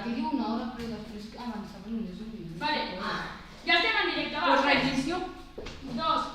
aquí diu una hora, però després avançava només un minut. Vale, ja estem en directe, va. Pues reinicio. 2.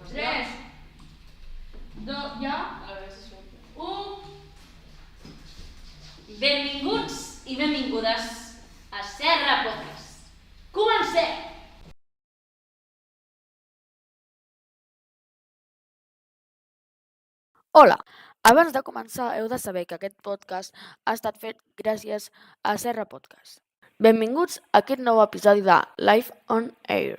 Tres, dos, ja? 1. Benvinguts i benvingudes a Serra Podcast. Comencem! Hola! Abans de començar heu de saber que aquest podcast ha estat fet gràcies a Serra Podcast. Benvinguts a aquest nou episodi de Live on Air,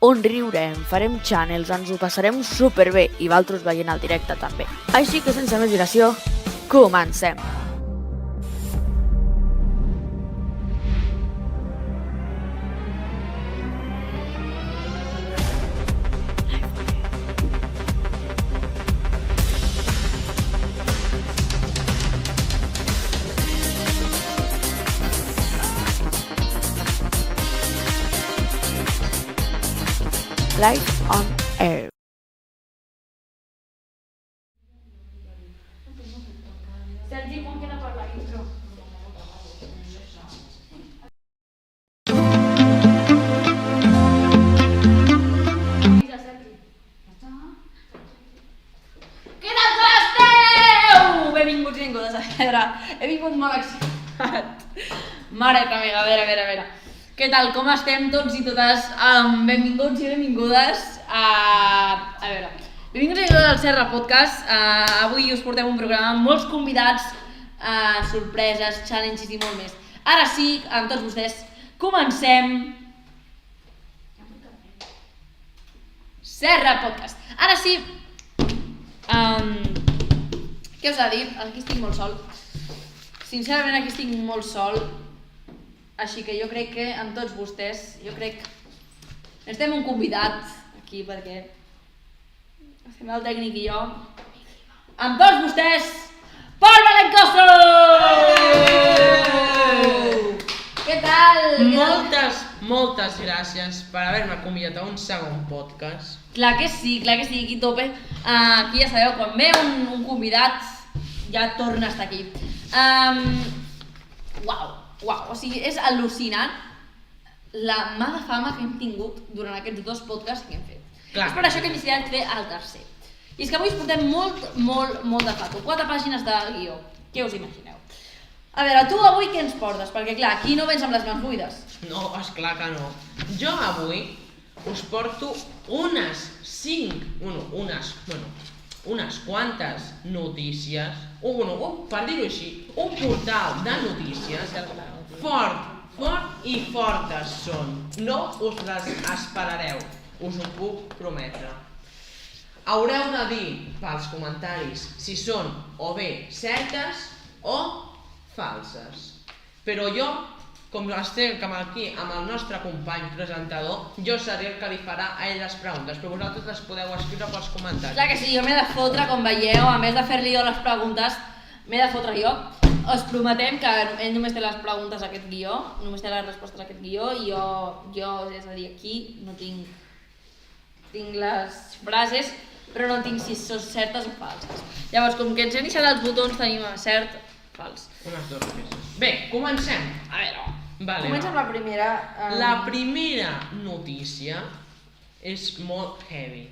on riurem, farem channels, ens ho passarem superbé i vosaltres veient el directe també. Així que sense més dilació, comencem! Live on Air. Sergi, com queda per la intro? Avisa, Sergi. Què tal, com esteu? Benvinguts i benvingudes a veure. He vingut molt excitat. Mare que meva, a veure. Què tal, com estem tots i totes? Benvinguts i benvingudes a veure, benvinguts i benvingudes al Serra Podcast. Avui us portem un programa amb molts convidats, sorpreses, challenges i molt més. Ara sí, amb tots vostès, comencem Serra Podcast. Ara sí, què us ha de dir? Aquí estic molt sol. Sincerament aquí estic molt sol. Així que jo crec que amb tots vostès, necessitem un convidat aquí perquè estem el tècnic i jo. Amb tots vostès, Pol Valencoso! Què tal? Moltes gràcies per haver-me convidat a un segon podcast. Clar que sí, aquí a tope. Aquí ja sabeu, quan ve un convidat ja torna a estar aquí. Uau, o sigui, és al·lucinant la mà de fama que hem tingut durant aquests 2 podcasts que hem fet. Clar. És per això que hem decidit fer el tercer. I és que avui us portem molt de fato, 4 pàgines de guió. Què us imagineu? A veure, tu avui què ens portes? Perquè clar, aquí no vens amb les mans buides. No, esclar que no. Jo avui us porto unes quantes notícies, per dir-ho així, un portal de notícies fort i fortes són. No us les esperareu, us ho puc prometre. Haureu de dir pels comentaris si són o bé certes o falses. Però jo, com estem aquí amb el nostre company presentador, jo seré el que li farà a ell les preguntes, però vosaltres les podeu escriure pels comentaris. Clar que sí, jo m'he de fotre, com veieu, a més de fer-li jo les preguntes, m'he de fotre jo. Us prometem que ell només té les preguntes a aquest guió, només té les respostes a aquest guió, i jo, és a dir, aquí no tinc les frases, però no tinc si són certes o falses. Llavors, com que ens hem deixat els botons, tenim cert, fals. Unes 2 peces. Bé, comencem. A veure, Vale, comença amb la primera. La primera notícia és molt heavy,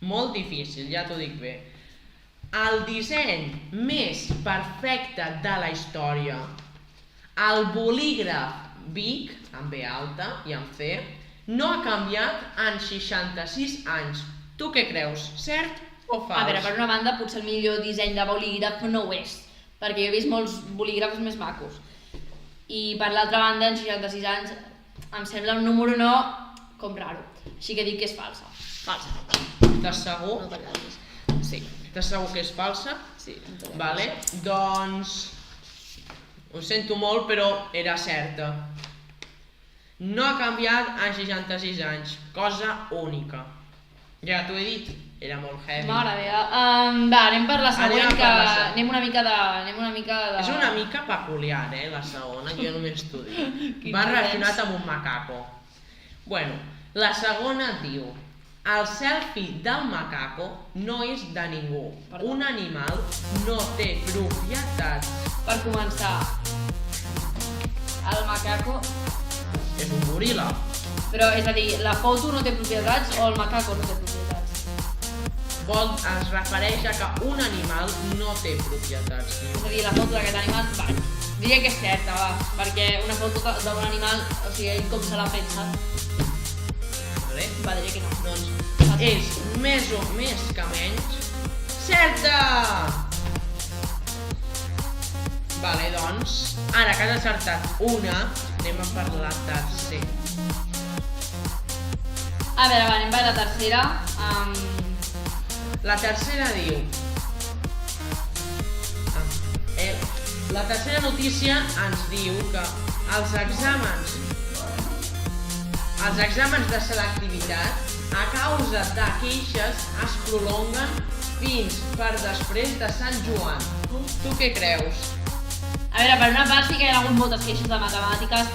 molt difícil, ja t'ho dic bé. el disseny més perfecte de la història, el bolígraf Bic, amb B alta i amb C, no ha canviat en 66 anys. Tu què creus? Cert o fals? A veure, per una banda, potser el millor disseny de bolígraf no ho és, perquè jo he vist molts bolígrafs més macos. I per l'altra banda, en 66 anys, em sembla un número no com raro. Així que dic que és falsa. Falsa. Estàs segur? No t'agradis. Sí. Estàs segur que és falsa? Sí. Vale, doncs... Ho sento molt, però era certa. No ha canviat en 66 anys. Cosa única. Ja t'ho he dit, era molt heavy. Mare meva. Va, anem per la següent, que anem una mica de... És una mica peculiar, la segona, jo només t'ho dic. Quin Va temps. relacionat amb un macaco. Bueno, la segona diu: el selfie del macaco no és de ningú. Perdó. Un animal no té propietats. Per començar, el macaco... És un goril·la. Però, és a dir, la foto no té propietats o el macaco no té propietats? Es refereix a que un animal no té propietats. És a dir, la foto d'aquest animal, va, diria que és certa, va, perquè una foto d'un animal, o sigui, ell com se l'ha fet, saps? Vale? Va, diria que no. Doncs és més o més que menys certa! Vale, doncs, ara que has acertat una, anem a per la tercera. A veure, va, anem per la tercera. La tercera diu... La tercera notícia ens diu que els exàmens de selectivitat, a causa de queixes, es prolonguen fins per després de Sant Joan. Tu què creus? A veure, per una part sí que hi ha hagut moltes queixes de matemàtiques.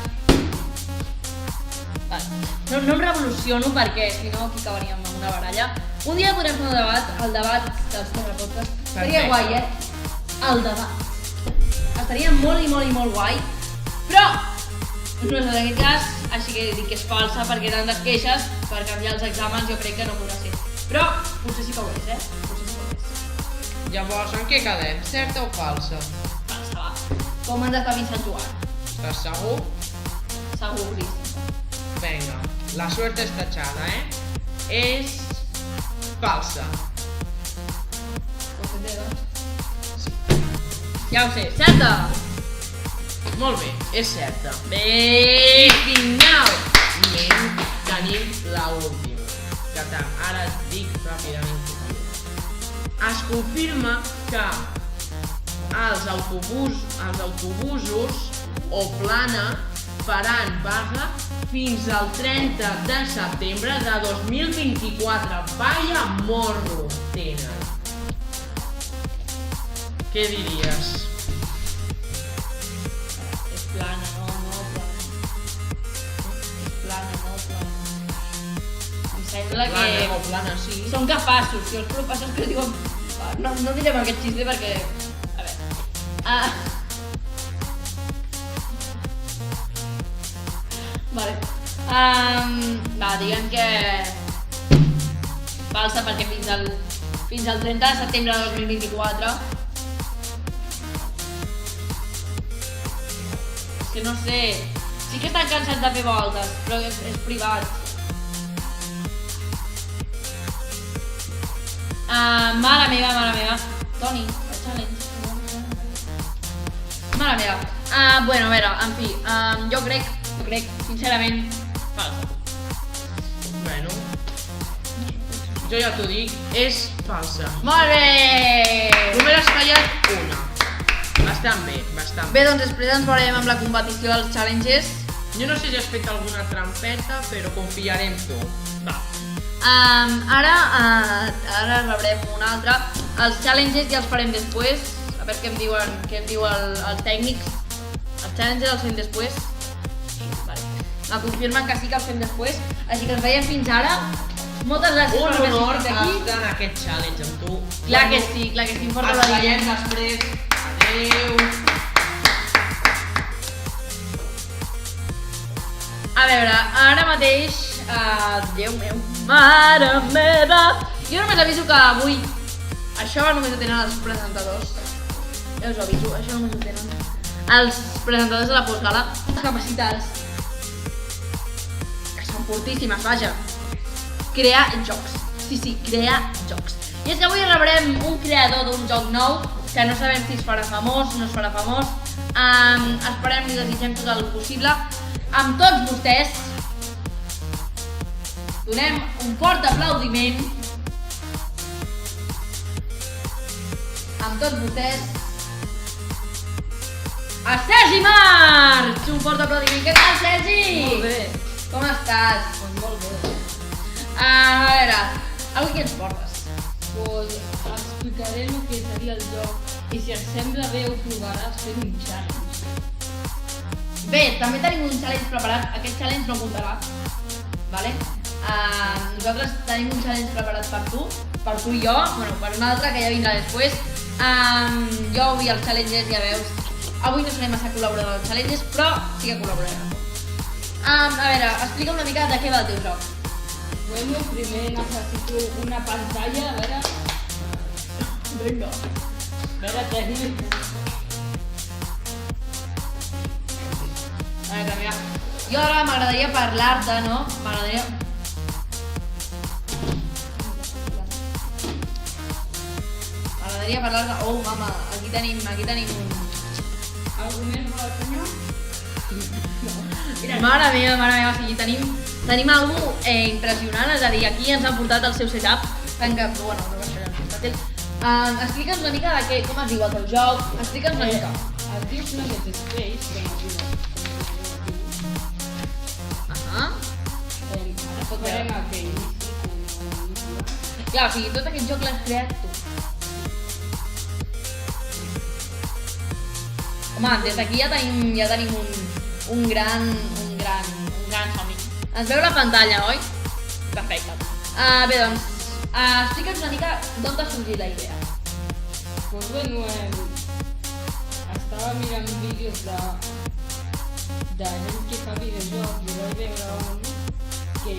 No em revoluciono perquè, si no, aquí acabaríem amb una baralla. Un dia podrem fer un debat, el debat dels terrapodcasts. Estaria guai, El debat. Estaria molt guai, però no és en aquest cas, així que dic que és falsa perquè tantes queixes per canviar els exàmens jo crec que no podrà ser. Però potser sí que ho és, Potser sí que ho és. Llavors, en què quedem? Certa o falsa? Falsa, va. Com ens està fins Sant Joan? Estàs segur? Seguríssim. Venga, la suerte está echada, És falsa. Ja ho sé, certa! Molt bé, és certa. Bé, pinyau! I tenim l'última, que ara et dic ràpidament què diu. Es confirma que els autobusos o plana faran vaga fins al 30 de setembre de 2024. Vaya morro tenen. Què diries? És plana, no plana. És plana, no plana. Em sembla que Plana o plana, sí. són capaços, si els professors que diuen... No direm aquest xiste perquè... A veure... Vale. Va, diguem que... Falsa perquè fins al 30 de setembre de 2024... És que no sé... Sí que estan cansats de fer voltes, però és privat. Mare meva. Toni, el challenge. Mare meva. Bueno, a veure, en fi, jo crec, sincerament, falsa. Bueno, jo ja t'ho dic, és falsa. Molt bé! Només has fallat una. Bastant bé. Bé, doncs després ens veurem amb la competició dels challenges. Jo no sé si has fet alguna trampeta, però confiaré en tu. Va. Ara rebrem un altre. Els challenges ja els farem després. A veure què em diu els tècnics. Els challenges els fem després. Vale. Me confirmen que sí que els fem després. Així que ens veiem fins ara. Moltes gràcies Un per haver honor assistit aquí. estar en aquest challenge amb tu. Clar que sí, forta Ens la veiem després. Adeu. A veure, ara mateix... Déu meu, mare meva! Jo només aviso que avui Això només ho tenen els presentadors. Ja us ho aviso, això només ho tenen els presentadors de la postgala. Les capacitats, que són fortíssimes, vaja. Crear jocs. Sí, crear jocs. I és que avui rebrem un creador d'un joc nou que no sabem si es farà famós, no es farà famós. Esperem i desitgem tot el possible. Amb tots vostès, donem un fort aplaudiment. Amb tots vostès, a Sergi March! Un fort aplaudiment. Què tal, Sergi? Molt bé. Com estàs? Pues molt bé. A veure, avui què ens portes? Pues explicaré el que seria el joc i si et sembla bé ho provaràs fent un challenge. Bé, també tenim un challenge preparat. Aquest challenge no comptarà, vale? Nosaltres tenim un challenge preparat per tu i jo, bueno, per un altre que ja vindrà després. Jo avui els challenges, ja veus, avui no serem massa col·laboradors dels challenges, però sí que col·laborarem. A veure, explica una mica de què va el teu joc. Bueno, primer necessito una pantalla, a veure... Vinga. A veure, tècnic. A veure, mira, jo ara m'agradaria parlar-te, no? M'agradaria parlar-te... Oh, mama, aquí tenim un... Algú més vol el senyor? Mare meva, sí, tenim algú impressionant, és a dir, aquí ens han portat el seu setup, bueno, no baixaré el portàtil. Explica'ns una mica de com es diu el teu joc, explica'ns una mica. Es diu Planet Space, que no diu. Ara tocarem aquell inici. Clar, o sigui, tot aquest joc l'has creat tu. Home, des d'aquí ja tenim un gran somni. Ens veu la pantalla, oi? Perfecte. Bé, doncs, explica'ns una mica d'on t'ha sorgit la idea. Pues bueno, estava mirant vídeos de gent que fa videojocs i vaig veure un que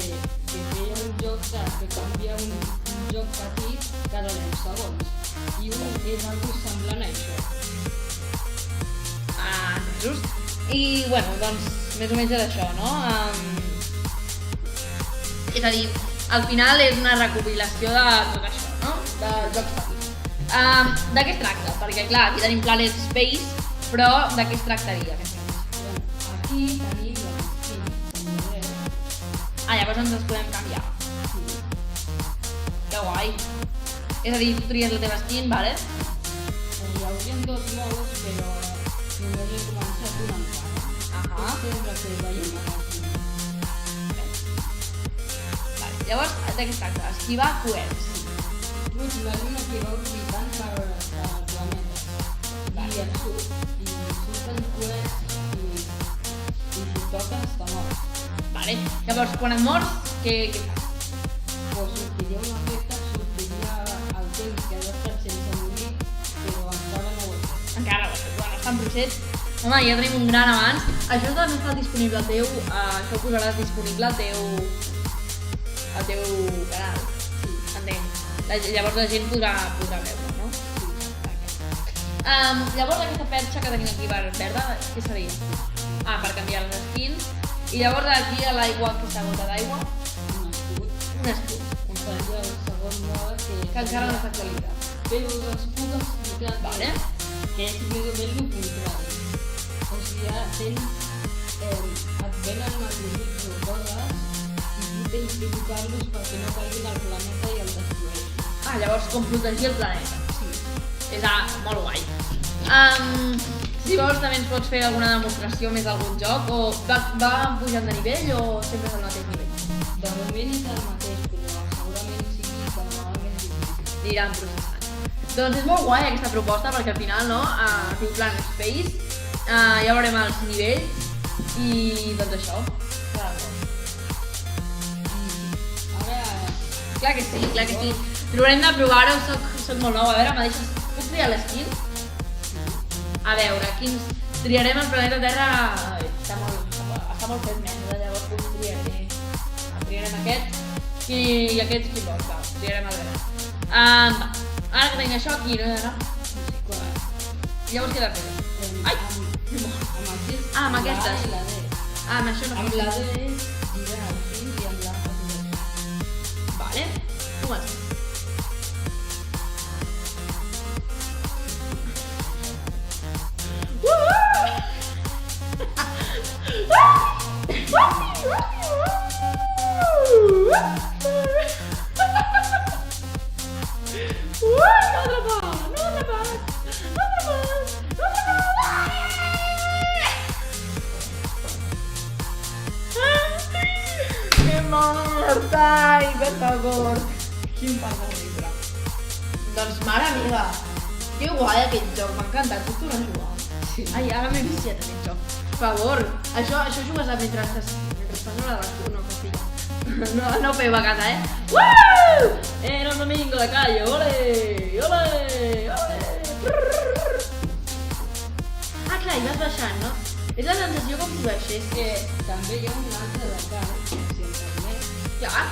feia un joc que canvia un joc petit cada 10 segons i un és algo semblant a això. Just. I, bueno, doncs, més o menys és això, no? És a dir, al final és una recopilació de tot això, no? De jocs petits. De què es tracta? Perquè, clar, aquí tenim Planet Space, però de què es tractaria? Aquí tenim les skins. Llavors ens els podem canviar. Que guai. És a dir, tu tries la teva skin, vale? Hi haurien dos modos, però només he començat una encara. Aquesta és la que veiem aquí. Vale. Llavors, de què es tracta? Esquivar coets. Pues la lluna que va orbitant per planeta. I surten coets i si toca està mort. Vale. Llavors, quan et mors, què fas? Pues sortiria un efecte, sortiria el temps que ha estat sense morir, però encara no ho he fet. Encara no, bueno, està en procés. Home, ja tenim un gran avanç. Això també està disponible al teu... això ho posaràs disponible al teu canal. Sí, entenc. Llavors la gent podrà veure, no? Sí. Llavors aquesta perxa que tenim aquí verda, què seria? Per canviar les skins. I llavors aquí a l'aigua, aquesta gota d'aigua, Un escut. un escut. Seria el segon mode Que encara no s'ha actualitzat. Però l'escut explicat Vale. que és més o menys el contrari. O sigui, et venen meteorits o coses i tu tens que tocar-los perquè no caiguin al planeta i el destrueixin. Llavors com protegir el planeta. Sí. És molt guai. Si vols també ens pots fer alguna demostració més d'algun joc o va pujant de nivell o sempre és el mateix nivell? De moment és el mateix, però segurament sigui cada vegada més difícil. Aniran processant. Doncs és molt guai aquesta proposta perquè al final, no, diu Planet Space, ja veurem els nivells i doncs això. Clar que sí, clar que sí. Provarem de provar-ho, soc molt nou. A veure, me deixes... Puc triar l'esquil? A veure, quins... Triarem el planeta Terra... Està molt fet més, llavors triarem aquest i aquest quin vols, va, triarem el gran. Ara que tinc això aquí, no? Ara. Llavors què he de fer? Ai! Amb aquestes. Ah, amb aquestes. La D. Ah, amb això no Amb faig. la D gira al fil i amb la A. Vale, comencem. ¡Qué morta! Ai, per favor. Quin pas horrible. Doncs mare meva, que guai aquest joc, m'ha encantat, puc tornar a jugar? Sí. Ai, ara m'he viciat en aquest joc. Per favor, això jugues a mentre fas una lectura, no, cosilla. No feu a casa, eh? Woo! Era un domingo de calle, ole! Ole! Ole! Ah, clar, i vas baixant, no? És la sensació com si baixés. Que també hi ha un altre de cal, si em permet. Clar,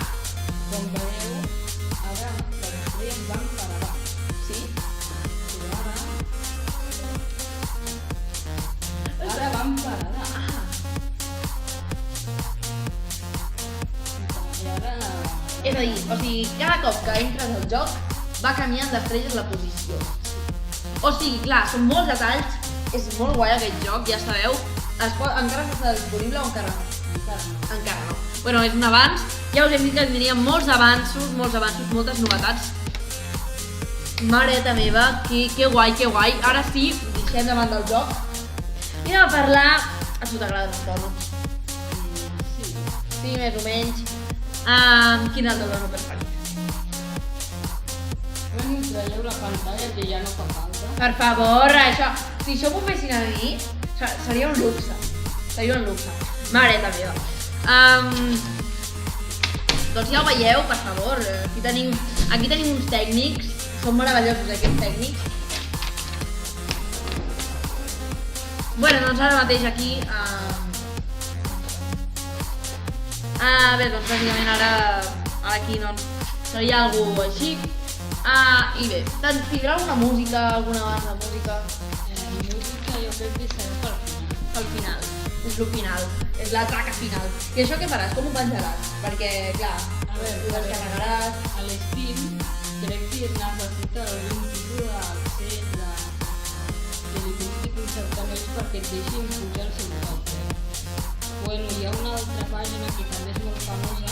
Com veieu, ara les estrelles van per avall. sí. Però ara van per allà. Ah, I ara... és a dir, o sigui, cada cop que entres al joc va canviant d'estrelles la posició. O sigui, clar, són molts detalls, és molt guai aquest joc, ja sabeu. Encara està disponible o encara no? Encara no. Encara no. Bueno, és un avanç. Ja us hem dit que tindríem molts avanços, moltes novetats. Mareta meva, que guai, que guai. Ara sí, deixem davant del joc. I anem a parlar... A tu t'agrada el tono? Sí. Sí, més o menys. Quin és el teu tono preferit? Bueno, traieu la pantalla que ja no fa falta. Per favor, això... Si això m'ho fessin a mi, seria un luxe. Seria un luxe. Mareta meva. Doncs ja ho veieu, per favor. Aquí tenim uns tècnics. Són meravellosos aquests tècnics. Bueno, doncs ara mateix aquí... Bé, doncs bàsicament ara aquí doncs seria algú així. I bé, tindrà alguna música, alguna banda de música? Música jo crec que serà per final. Al final, és el final, és la traca final. I això què faràs? Com ho penjaràs? Perquè, clar, A veure, ho descarregaràs... a l'Steam crec que necessita algun tipus d'accés que li tens que concertar més perquè et deixin pujar el seu joc. Bueno, hi ha una altra pàgina que també és molt famosa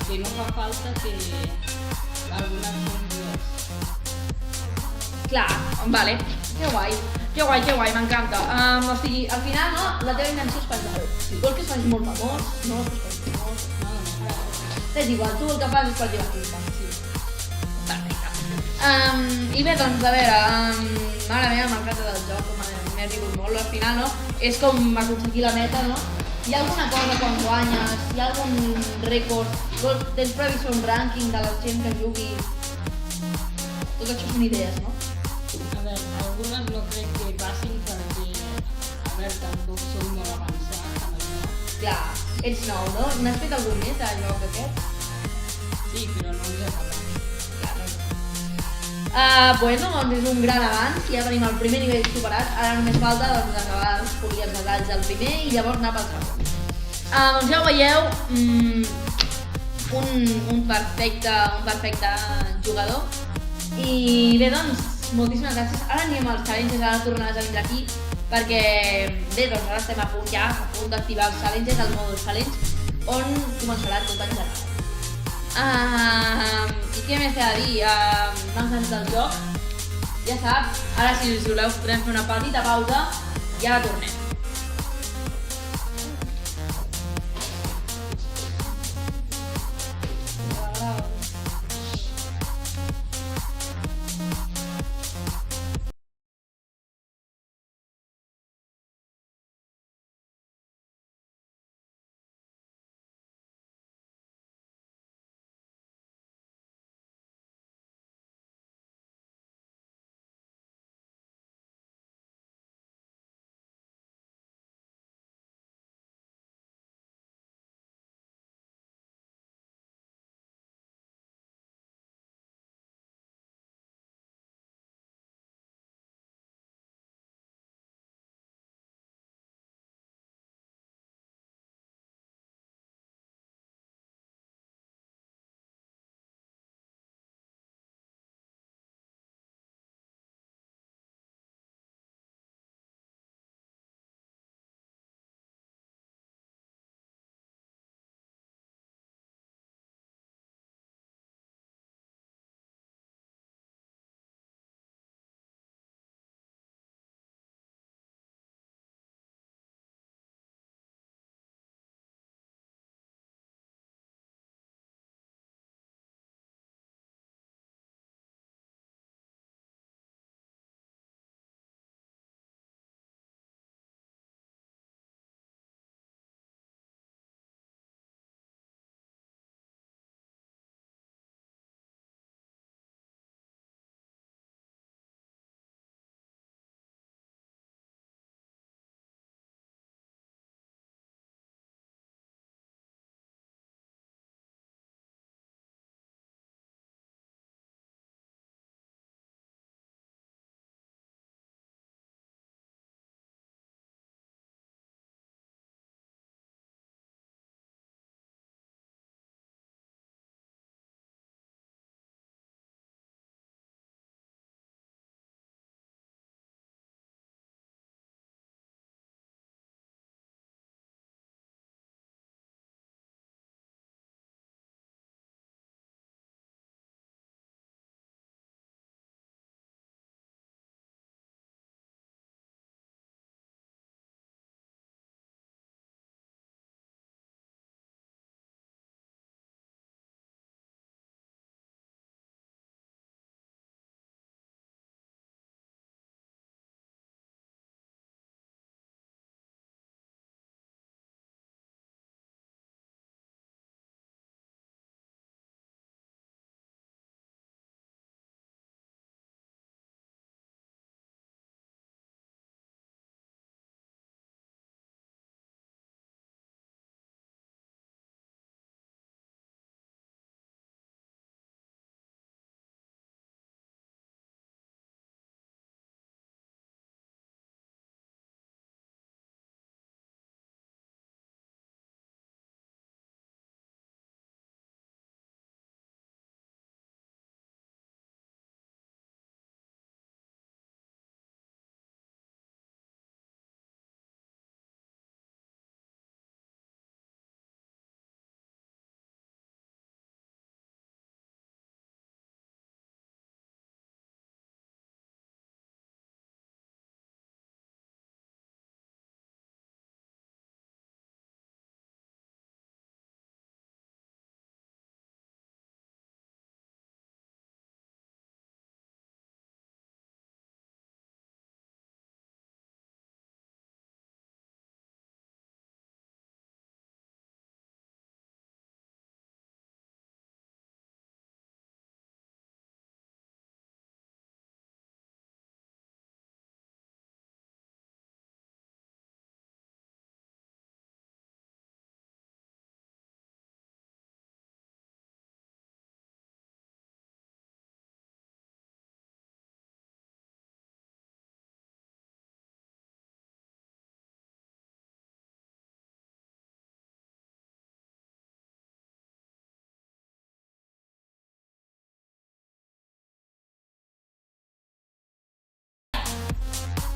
que no fa falta que algunes són dues. Clar, vale, que guai, m'encanta. O sigui, al final, no, la teva intenció és penjar-ho. Vols que es faci molt famós? No, es faci famós. No. És igual, tu el que fas és per divertir-te. Sí. Perfecte. I bé, doncs, a veure, mare meva, m'encanta del joc, m'he rigut molt, al final, no? És com aconseguir la meta, no? Hi ha alguna cosa quan guanyes? Hi ha algun rècord? Tens previst fer un rànquing de la gent que jugui? Tot això són idees, no? A veure, algunes no crec que passin perquè, a veure, tampoc som molt avançats amb això. Clar, ets nou, no? N'has fet algun més de joc aquest? Sí, però no ens acabem. Clar, no. Bueno, doncs és un gran avanç, ja tenim el primer nivell superat, ara només falta doncs, acabar els polir els detalls del primer i llavors anar pel segon. Doncs ja ho veieu, un perfecte jugador. I bé, doncs, moltíssimes gràcies. Ara anirem als challenges, ara tornaràs a vindre aquí, perquè bé, doncs ara estem a punt d'activar els challenges, el mòdul challenge, on començarà tot en general. I què més t'he de dir? M'ha encantat el joc, ja saps. Ara, si us voleu, podem fer una petita pausa i ara tornem.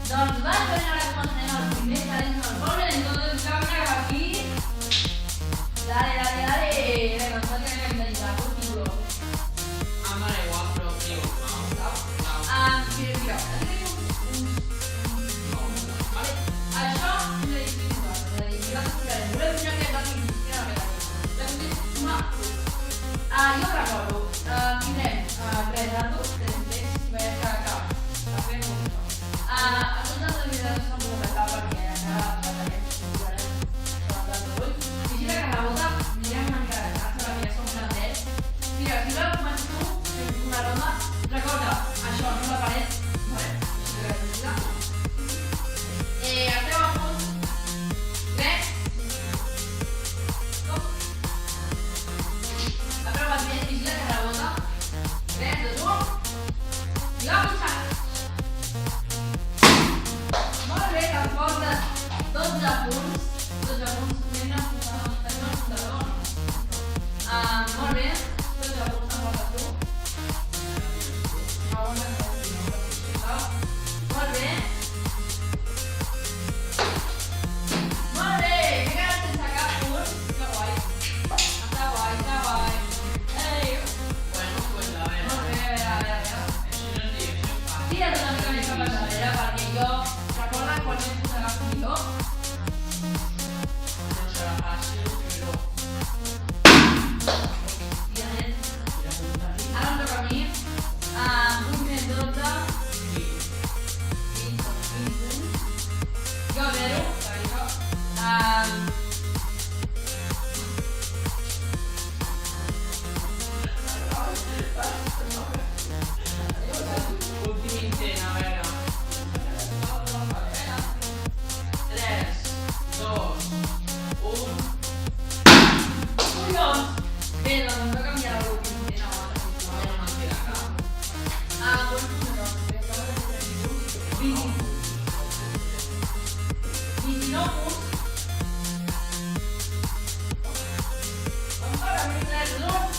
Doncs va, ara començarem el primer challenge del poble, entonces cambia aquí. Dale, dale, dale. Venga, nos va a tener que inventar contigo. Em dóna igual, però diu, Mira, vale? Això és la dificultat, és a dir, nosaltres posarem, volem mirar aquest d'aquí, mira aquest d'aquí. La qüestió és sumar. Jo recordo, tindrem 3 datos, 3 text, i veiem cada cap. A fer un això. A tots els evidents s'han pogut acabar perquè encara batallarem, posarem sobre el dato d'ull. Vigila que rebota, mirem una mica de casa, perquè ja som grandets. Mira, si la comences tu, fem una ronda. Recorda, això, no la paret, vale? Vigila. Esteu a punt. 3. Stop. Aprova't bé, vigila que rebota. 3, 2, 1. I va punxar. Molt bé, que portes 12 punts. 12 punts. Tenim un apuntador. Molt bé. 12 punts que portes tu. Molt bé. Molt bé. M'he quedat sense cap punt. Que guai. Està guai, està guai. Ei. bueno, pues a veure, Molt bé, a veure. això no és direcció fàcil. Tira't una mica més cap endarrere perquè jo recorda quan m'he posat a millor. No serà fàcil, però... Tira't. Ara em toca a mi. 8 més 12. Sí. 20 punts. Jo 0, per això. Últim intent, a veure. 3, 2, 1... Collons! Bé, doncs em toca mirar l'últim intent abans, sisplau. No me'n queda cap. Quants punts em toca? 20 punts. 29 punts. Encara més 3, 2.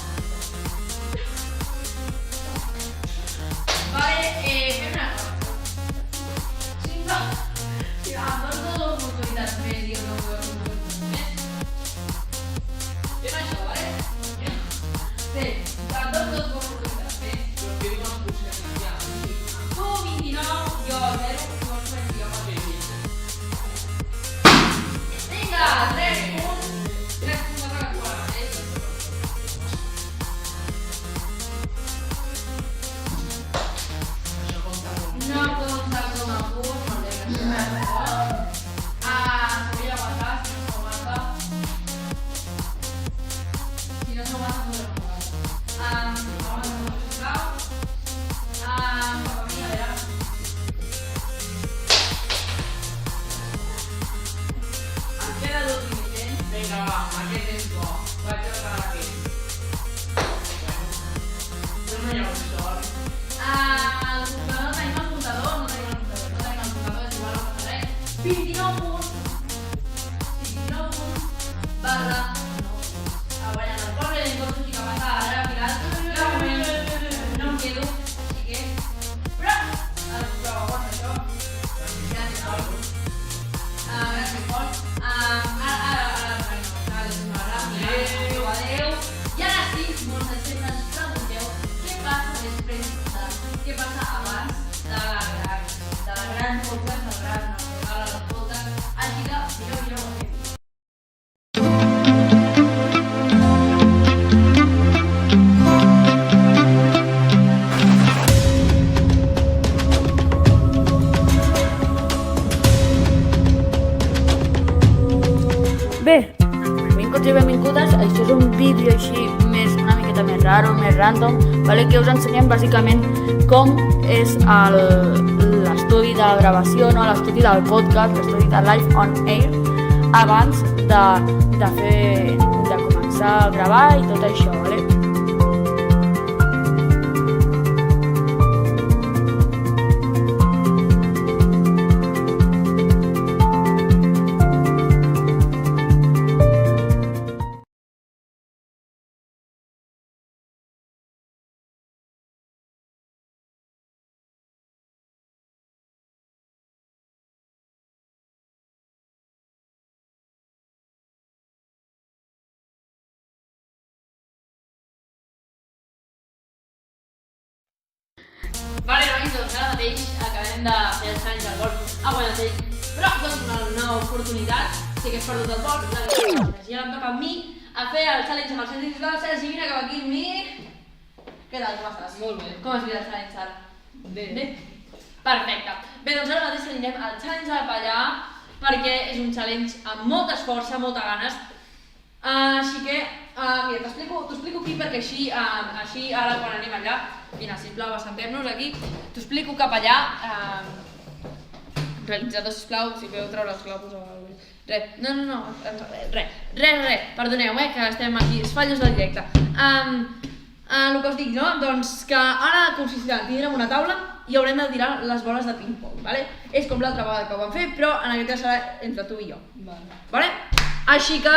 Vale, fem una cosa. Si em dones 2 oportunitats més i jo no vull oportunitats més, fem això, vale? Sí, em dones 2 oportunitats més. Però que diuen els processos ja. Tu 29, jo 0, tu vols més i jo Sí, més. sí. Vinga, 3 punts. 3 punts de cada qual, Això compta com... No compta com a punt, molt bé, que és una cosa. S'hauria d'aguantar, si no s'aguanta. Si no s'aguanta, no s'aguanta. Aguanta, sisplau. Cap a mi, a veure. Em queda l'últim intent. Vinga, va, aquest és bo. Vaig a parar aquí. Bueno, no hi ha un sort. No tenim el comptador, no tenim el comptador, és igual, no passa res. 29 punts. 29 punts barra 9 punts. Ha guanyat el poble, l'entorn sí que passa ara, al final. De moment no em quedo, així que... Però aguanta això. Gràcies, Pol. Gràcies, Pol. Adéu. I ara sí, molts de sempre ens pregunteu què passa després què passa abans de la gran podcast, del gran regal a les podcast. Així que, mireu el vídeo. Bé, benvinguts i benvingudes. Això és un vídeo així una miqueta més raro, més random, vale? Que us ensenyem bàsicament com és l'estudi de gravació, no? L'estudi del podcast, l'estudi de Live on Air, abans de començar a gravar i tot això, vale? nois, doncs ara mateix acabem de fer el challenge del golf a Guanatell, però doncs una oportunitat, sí que has perdut el golf, la Sergi. Ara em toca a mi a fer el challenge amb el Sergi. Sergi, vine cap aquí amb mi. Què tal, com estàs? Molt bé. Com has vist el challenge ara? Bé. Perfecte. Bé, doncs ara mateix anirem al challenge de ballar perquè és un challenge amb molta esforça, molta ganes. Així que, mira, t'ho explico aquí perquè així ara quan anem allà, vine, sisplau, assentem-nos aquí, t'ho explico cap allà. Realitzador, sisplau, si podeu treure els globus o alguna cosa. Res, perdoneu, que estem aquí, els fallos del directe. El que us dic, no? Doncs que ara consistirà, tindrem una taula i haurem de tirar les boles de ping-pong, ¿vale? És com l'altra vegada que ho vam fer, però en aquest cas serà entre tu i jo. Vale? Així que,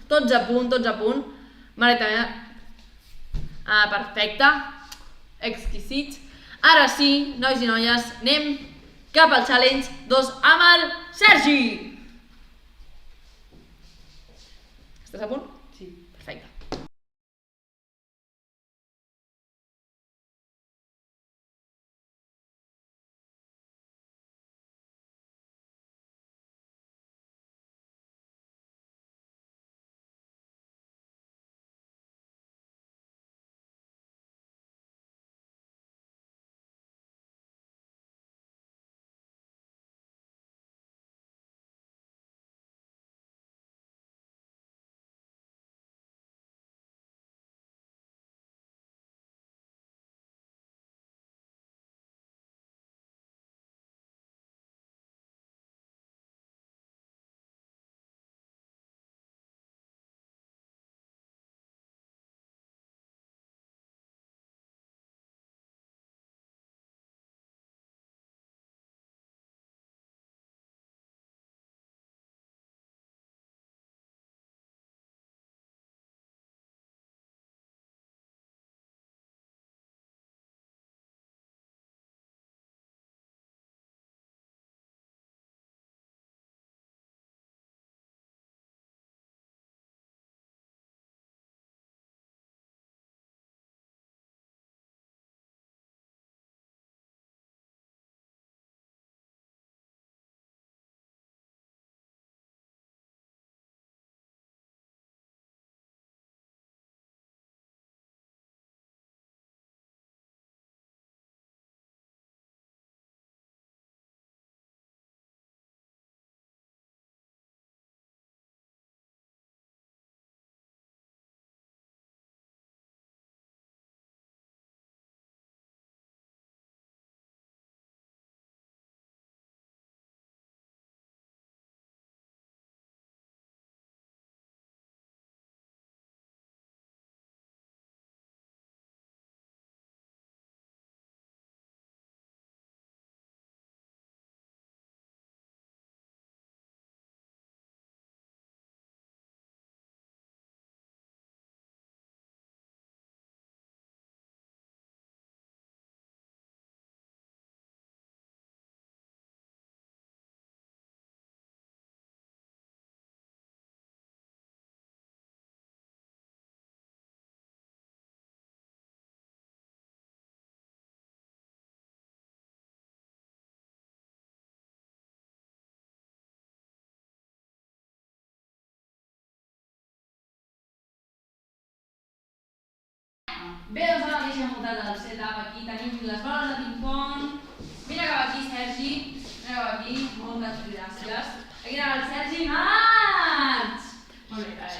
tots a punt. Mareta meva. Perfecte. Exquisit. Ara sí, nois i noies, anem cap al challenge 2 amb el Sergi! Estàs a punt? Sí. Perfecte. Bé, doncs ara mateix hem muntat el setup aquí, tenim les boles de ping-pong. Vine cap aquí, Sergi. Vine cap aquí, moltes gràcies. Aquí tenim el Sergi Mats! Molt bé, a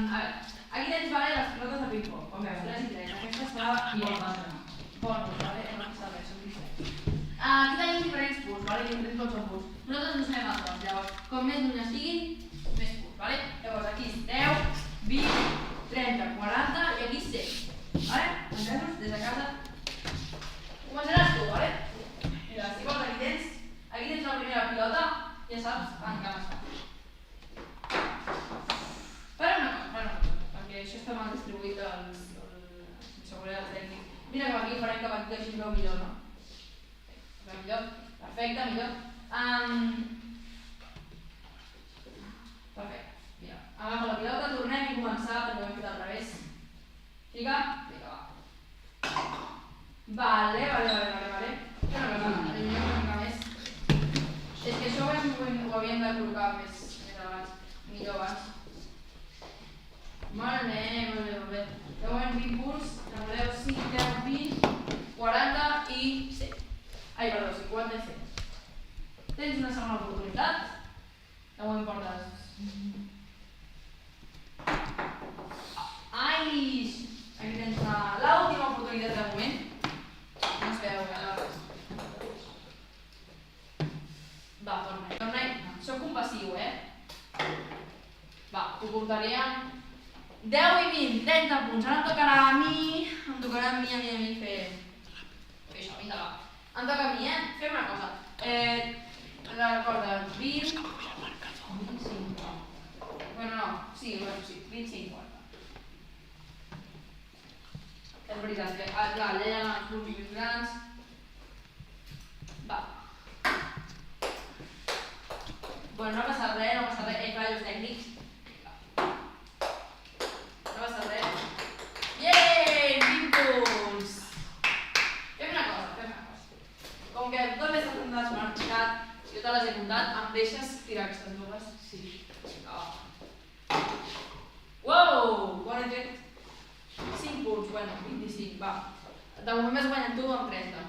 veure. Aquí tens les pilotes de ping-pong, com veus, 3 i 3. Aquesta està bien. Bones, vale? No passa res, són diferents. Aquí tenim diferents punts, vale? Diferents com són punts. Nosaltres no sabem altres, llavors, com més lluny estiguin, més punts, vale? Llavors aquí 10, 20, 30, 40 i aquí 100. Vale? Entesos? Des de casa. Començaràs tu, vale? Mira, si vols aquí tens la primera pilota, ja saps en què està. Para una cosa, perquè això està mal distribuït seguretat tècnic. Mira cap aquí, farem cap aquí, que així es veu millor, no? Es veu millor? Perfecte, millor. Perfecte, mira. Agafa la pilota, tornem i començar perquè ho hem fet al revés. Fica, va. Vale. Una cosa, eliminem una mica més. És que això ho havíem de col·locar més abans, millor abans. Molt bé. Llavors 20 punts, repareu 5, 10, 20, 40 i 100. Ai, perdó, 50 i 100. Tens una segona oportunitat. No em portes. Ai! Aquí tens l'última oportunitat de moment. No es veu, res. Va, torna-hi. Soc compassiu, Va, ho portaré amb 10 i 20, 30 punts. Ara em tocarà a mi. Em tocarà a mi fer això, vinga, va. Em toca a mi, Fem una cosa. Recorda, 20... 25. Bueno, no. Sí, 25. És veritat que allà hi ha els punts més grans. Va. Bueno, no passa res. Fallos tècnics. No passa res. Yeee! 20 punts! Fem una cosa. Com que totes les apuntades m'han ficat, si jo te les he comptat, em deixes tirar aquestes dues? Sí. Uau! Bon fet. 5 punts, bueno, 25, va. De moment m'has guanyat tu amb 30.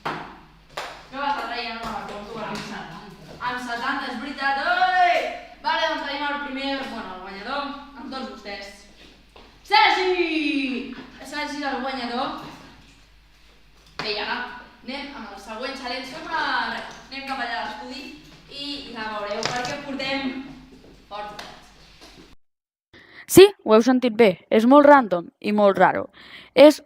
No passa res, ja no me'n recordo, amb 70, és veritat, oi! Vale, doncs tenim el primer, el guanyador, amb tots vostès. Sergi! Sergi és el guanyador. Bé, i ara anem amb el següent challenge. Anem cap allà a l'estudi i la veureu perquè portem forts. Sí, ho heu sentit bé. És molt random i molt raro. És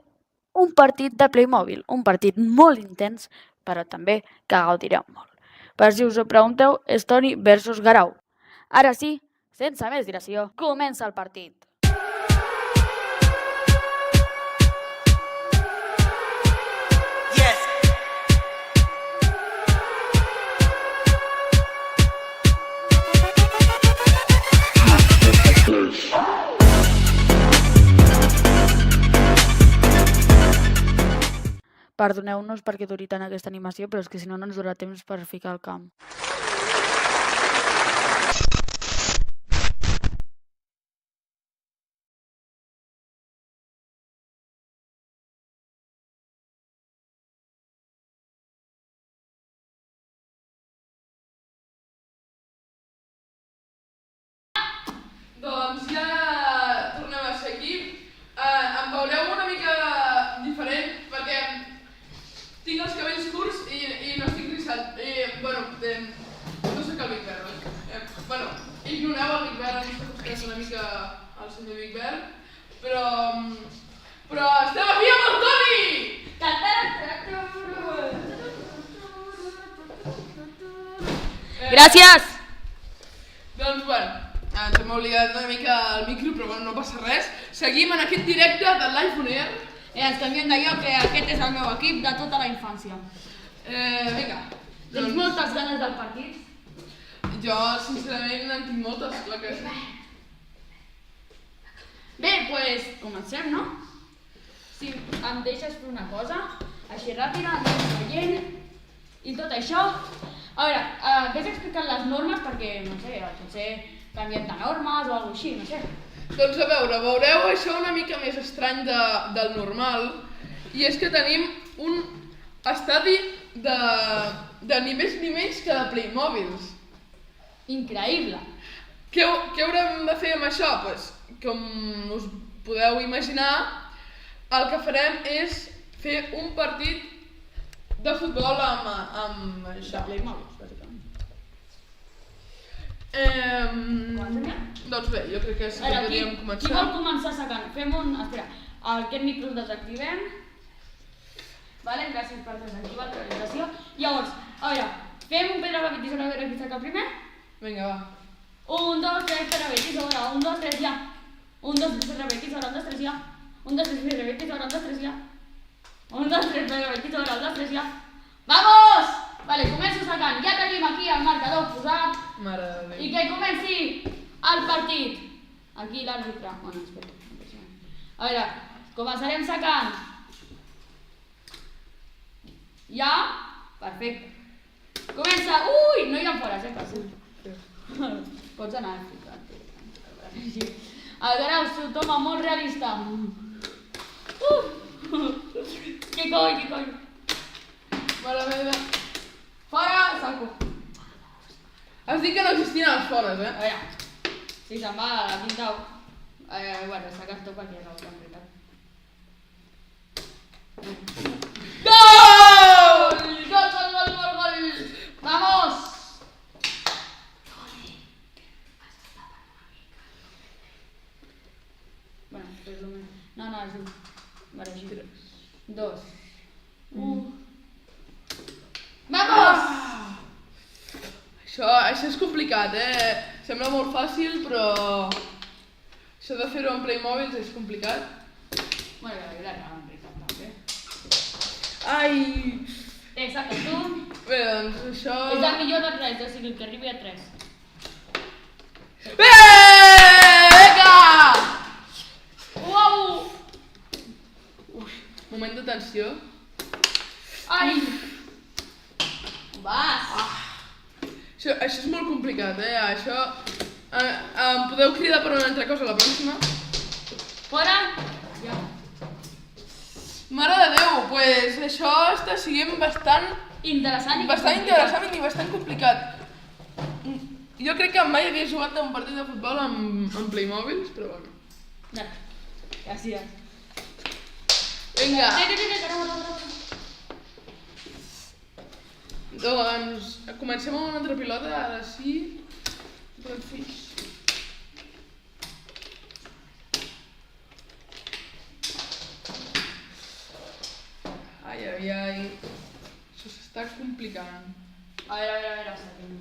un partit de Playmobil, un partit molt intens, però també que gaudireu molt. Per si us ho pregunteu, és Toni versus Garau. Ara sí, sense més dilació, comença el partit. Perdoneu-nos perquè duri tant aquesta animació, però és que si no, no ens durarà temps per ficar el camp. Doncs ja tornem a ser aquí. Em veureu una mica diferent perquè tinc els cabells curts i no estic rissat. No soc el Big Bear. Ignoreu el Big Bear, no s'acosteix una mica al senyor Big Bear, però estem aquí amb el Toni! Gràcies! Doncs ens hem oblidat una mica el micro, però no passa res. Seguim en aquest directe de Live on Air. Ens canviem de lloc, que aquest és el meu equip de tota la infància. Vinga. Tens moltes ganes del partit? Jo, sincerament, en tinc moltes, clar que sí. Bé, doncs comencem, no? Si em deixes fer una cosa, així ràpida, anem veient i tot això. A veure, vés explicant les normes perquè, no sé, potser canviem de normes o alguna així, no sé. Doncs a veure, veureu això una mica més estrany del normal, i és que tenim un estadi de ni més ni menys que de Playmobils. Increïble! Què haurem de fer amb això? Pues, com us podeu imaginar, el que farem és fer un partit de futbol amb això. De Playmobils, bàsicament. Doncs bé, jo crec que sí que podríem començar. Qui vol començar sacant? Fem un... Espera, aquest micro el desactivem. Vale, gràcies per desactivar la realització. Llavors, a veure, fem un pedra, paper, tisora, a veure qui saca primer. Vinga, va. 1, 2, 3, pedra, paper, tisora, 1, 2, 3, ja. 1, 2, 3, pedra, paper, tisora, 1, 2, 3, ja. 1, 2, 3, pedra, paper, tisora, 1, 2, 3, ja. 1, 2, 3, pedra, paper, tisora, 1, 2, 3, ja. Vamos! Vale, començo sacant. Ja tenim aquí el marcador posat. Mare de Déu. I que comenci el partit. Aquí l'àrbitre. Bueno, espera. A veure, començarem sacant. Ja? Perfecte. Comença! Ui! No hi ha fores, passa. Pots anar a ficar-te. El grau s'ho toma molt realista. Que coi. Mare meva. Fora, saco. Has dit que no existien els fores, A veure, si se'n va a la quinta... Bueno, saques tot perquè no, en veritat. ¡Gol! ¡Gol! ¡Vamos! Bueno, pues lo menos. No, és un. Vale, així. 2. 1. ¡Vamos! Això és complicat, Sembla molt fàcil, però... Això de fer-ho en Playmobil és complicat. Bueno, en veritat, també. Ai! Saques tu. Bé, doncs això... És el millor de 3, o sigui, que arribi a 3. Vinga! Uau! Moment de tensió. Ai! Vas! Això és molt complicat, Això... Em podeu cridar per una altra cosa la pròxima? Fora! Ja. Mare de Déu, pues això està sent bastant Interessant i interessant i bastant complicat. Jo crec que mai havia jugat a un partit de futbol amb Playmobils, però bueno. Ja. Gràcies. Vinga, No. doncs comencem amb una altra pilota, ara sí. Doncs ai. Això s'està complicant. A veure, seguim.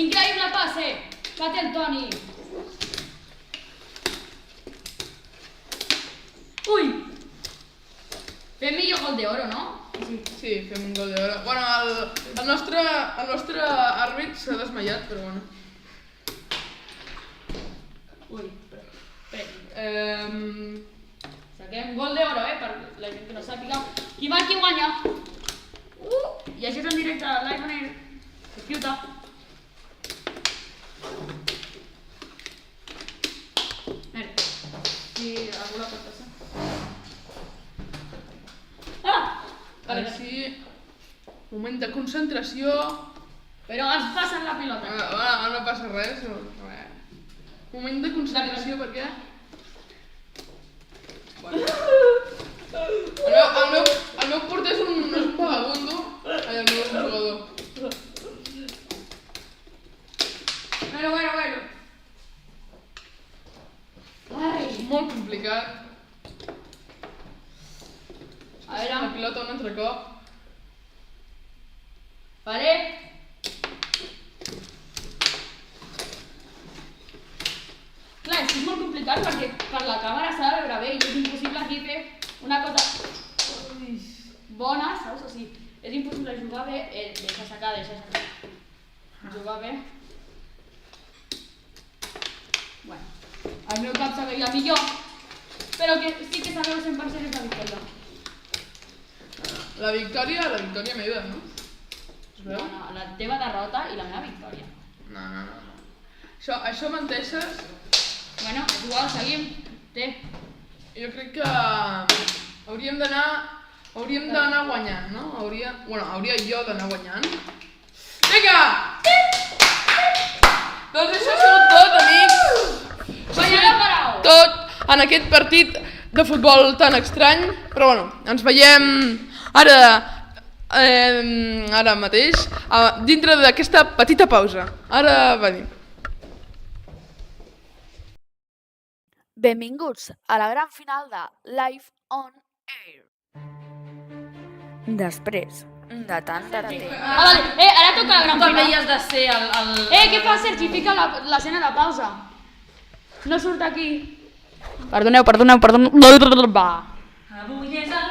Increïble passe! Que té el Toni! Ui! Fem millor gol d'oro, no? Sí, fem un gol d'oro. Bueno, el nostre àrbit s'ha desmaiat, però bueno. Ui, espera. Saquem gol d'oro, per la gent que no sàpiga. Qui marqui guanya. I això és en directe a Live on Air. Escriu-te. Mira, si algú la pot passar. Ara sí, moment de concentració. Però ens passen la pilota. No passa res. Moment de concentració perquè... Bueno. El meu porter és un vagabundo. Ai, el meu és un jugador. Bueno. Ai. És molt complicat. A veure. La pilota un altre cop. Vale. Clar, és que és molt complicat perquè per la càmera s'ha de veure bé i és impossible aquí fer una cosa bona, saps? O sigui, és impossible jugar bé, deixa sacar. Jugar bé. Bueno, al meu cap se veia millor, però que sí que sabeu 100% és la victòria. La victòria meva, no? Es veu? No, la teva derrota i la meva victòria. No. Això menteixes. Bueno, és igual, seguim. Té. Jo crec que hauríem d'anar guanyant, no? Hauria jo d'anar guanyant. Vinga! Doncs això ha sigut tot, amics. Guanyarà Parau! Tot en aquest partit de futbol tan estrany. Però bueno, ens veiem ara mateix, dintre d'aquesta petita pausa. Ara venim. Benvinguts a la gran final de Live on Air. Després de tant de temps. Vale. Ara toca la gran Com final. havies de ser el... Què fa Sergi? Fica l'escena de pausa. No surt aquí. Perdoneu. Va. Avui és el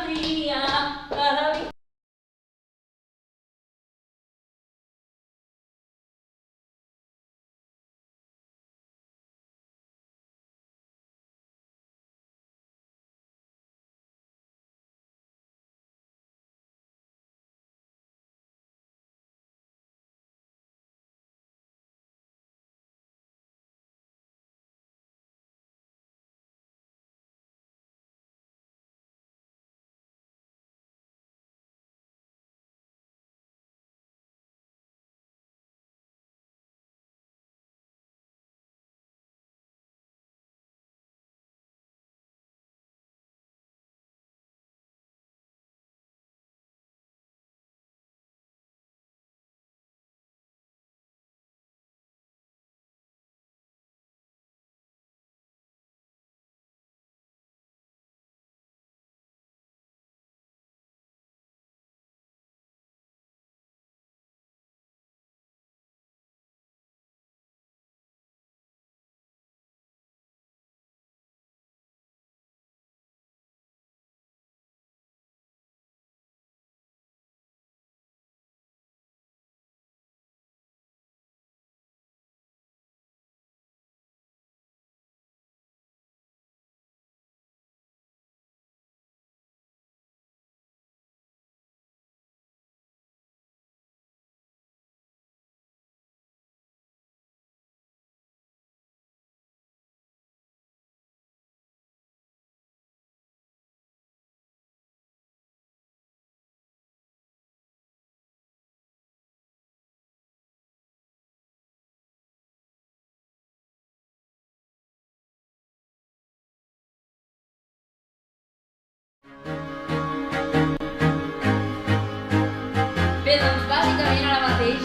Bé, doncs bàsicament ara mateix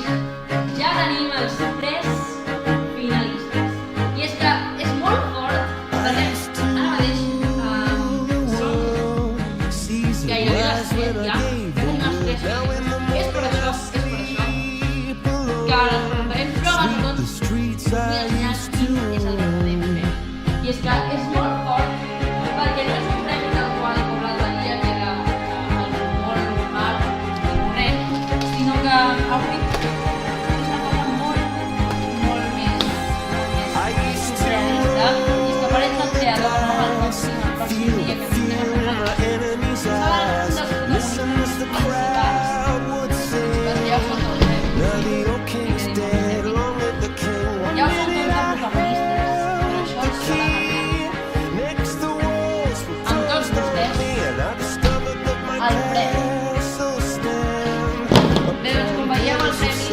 ja tenim els 3 finalistes. I és que és molt fort perquè ara mateix són gairebé les 7 ja. Tenim els 3 finalistes. És per això que els presentarem proves a tots. Vull ensenyar quin és el que podem fer. I és que és molt fort perquè no és un premi tal qual com l'altre dia que era molt normal i corrent, sinó que avui és una cosa molt més surrealista. I és que apareix el creador el pròxim dia que estem a Saben un dels protagonistes principals que ja ho són tots, ja ho són tots els protagonistes, però això és solament amb tots vostès el premi. Bé, doncs com veieu el premi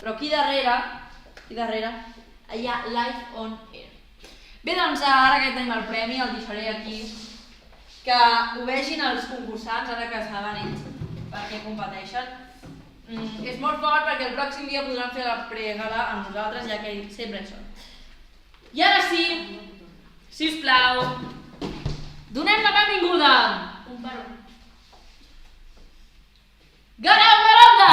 però aquí darrere hi ha Live on Air. Bé, doncs ara que tenim el premi el deixaré aquí, que ho vegin els concursants ara que saben ells per què competeixen. És molt fort perquè el pròxim dia podran fer la pregala amb nosaltres, ja que ells sempre hi són. I ara sí, sisplau, donem la benvinguda un per un. Garau Maronda!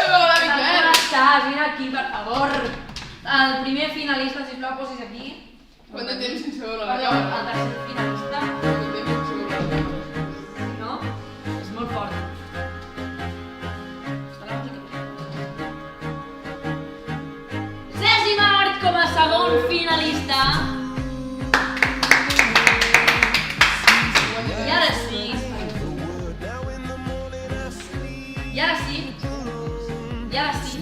Hola, Miquel! Com estàs? Vine aquí, per favor. El primer finalista, sisplau, posis aquí. Quant de temps sense veure la Perdó, cara? el tercer finalista. Quant de temps sense veure la cara? No? És molt fort. Està la música. Sergi Mart com a segon finalista. I ara sí. I ara sí. I ara sí.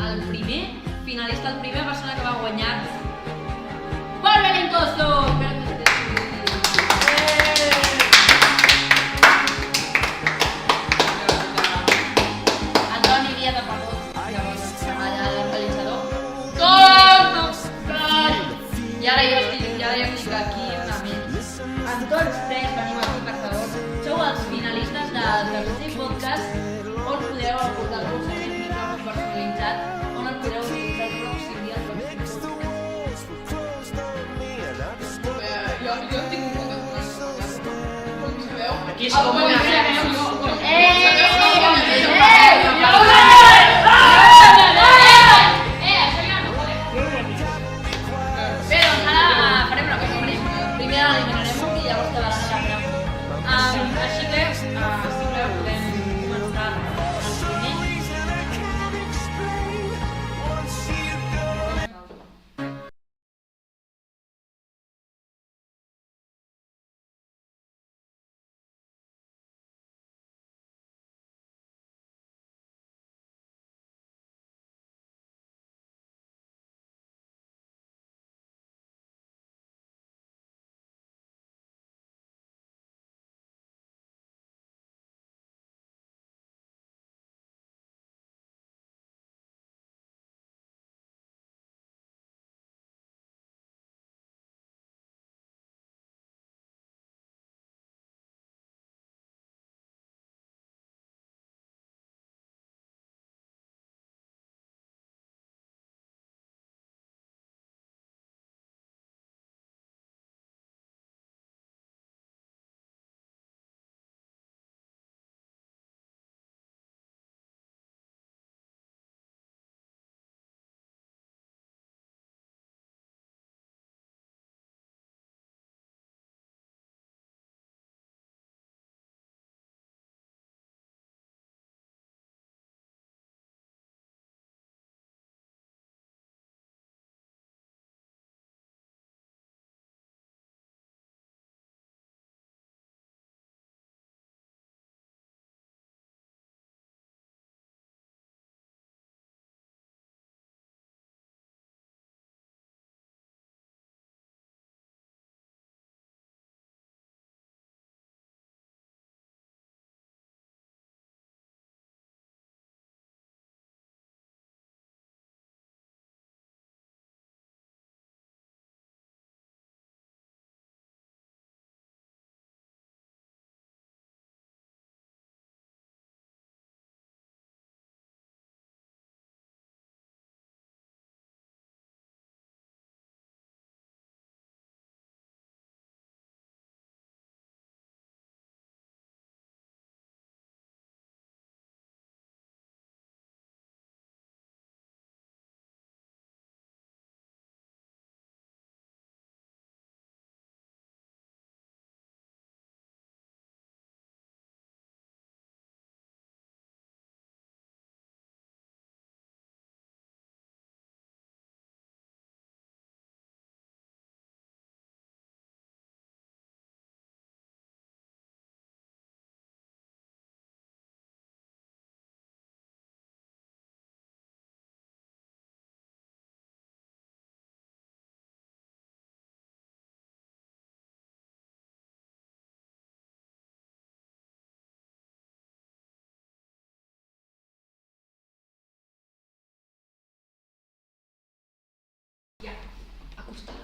El primer finalista, la primera persona que va guanyar Pol Belincoso! Antoni Díaz de Perdut, llavors allà al realitzador. I ara jo estic aquí una més. Amb tots 3 venim aquí, per favor. Sou els finalistes del tercer podcast on podreu aportar-vos aquest micròfon personalitzat, on el podreu utilitzar el pròxim dia, el pròxim Bé, jo estic molt content. Com sabeu? Aquí és com una sabeu, Bé, doncs ara farem una cosa, primer eliminarem un i llavors quedarà la gran. Així que, si voleu, podem començar el primer.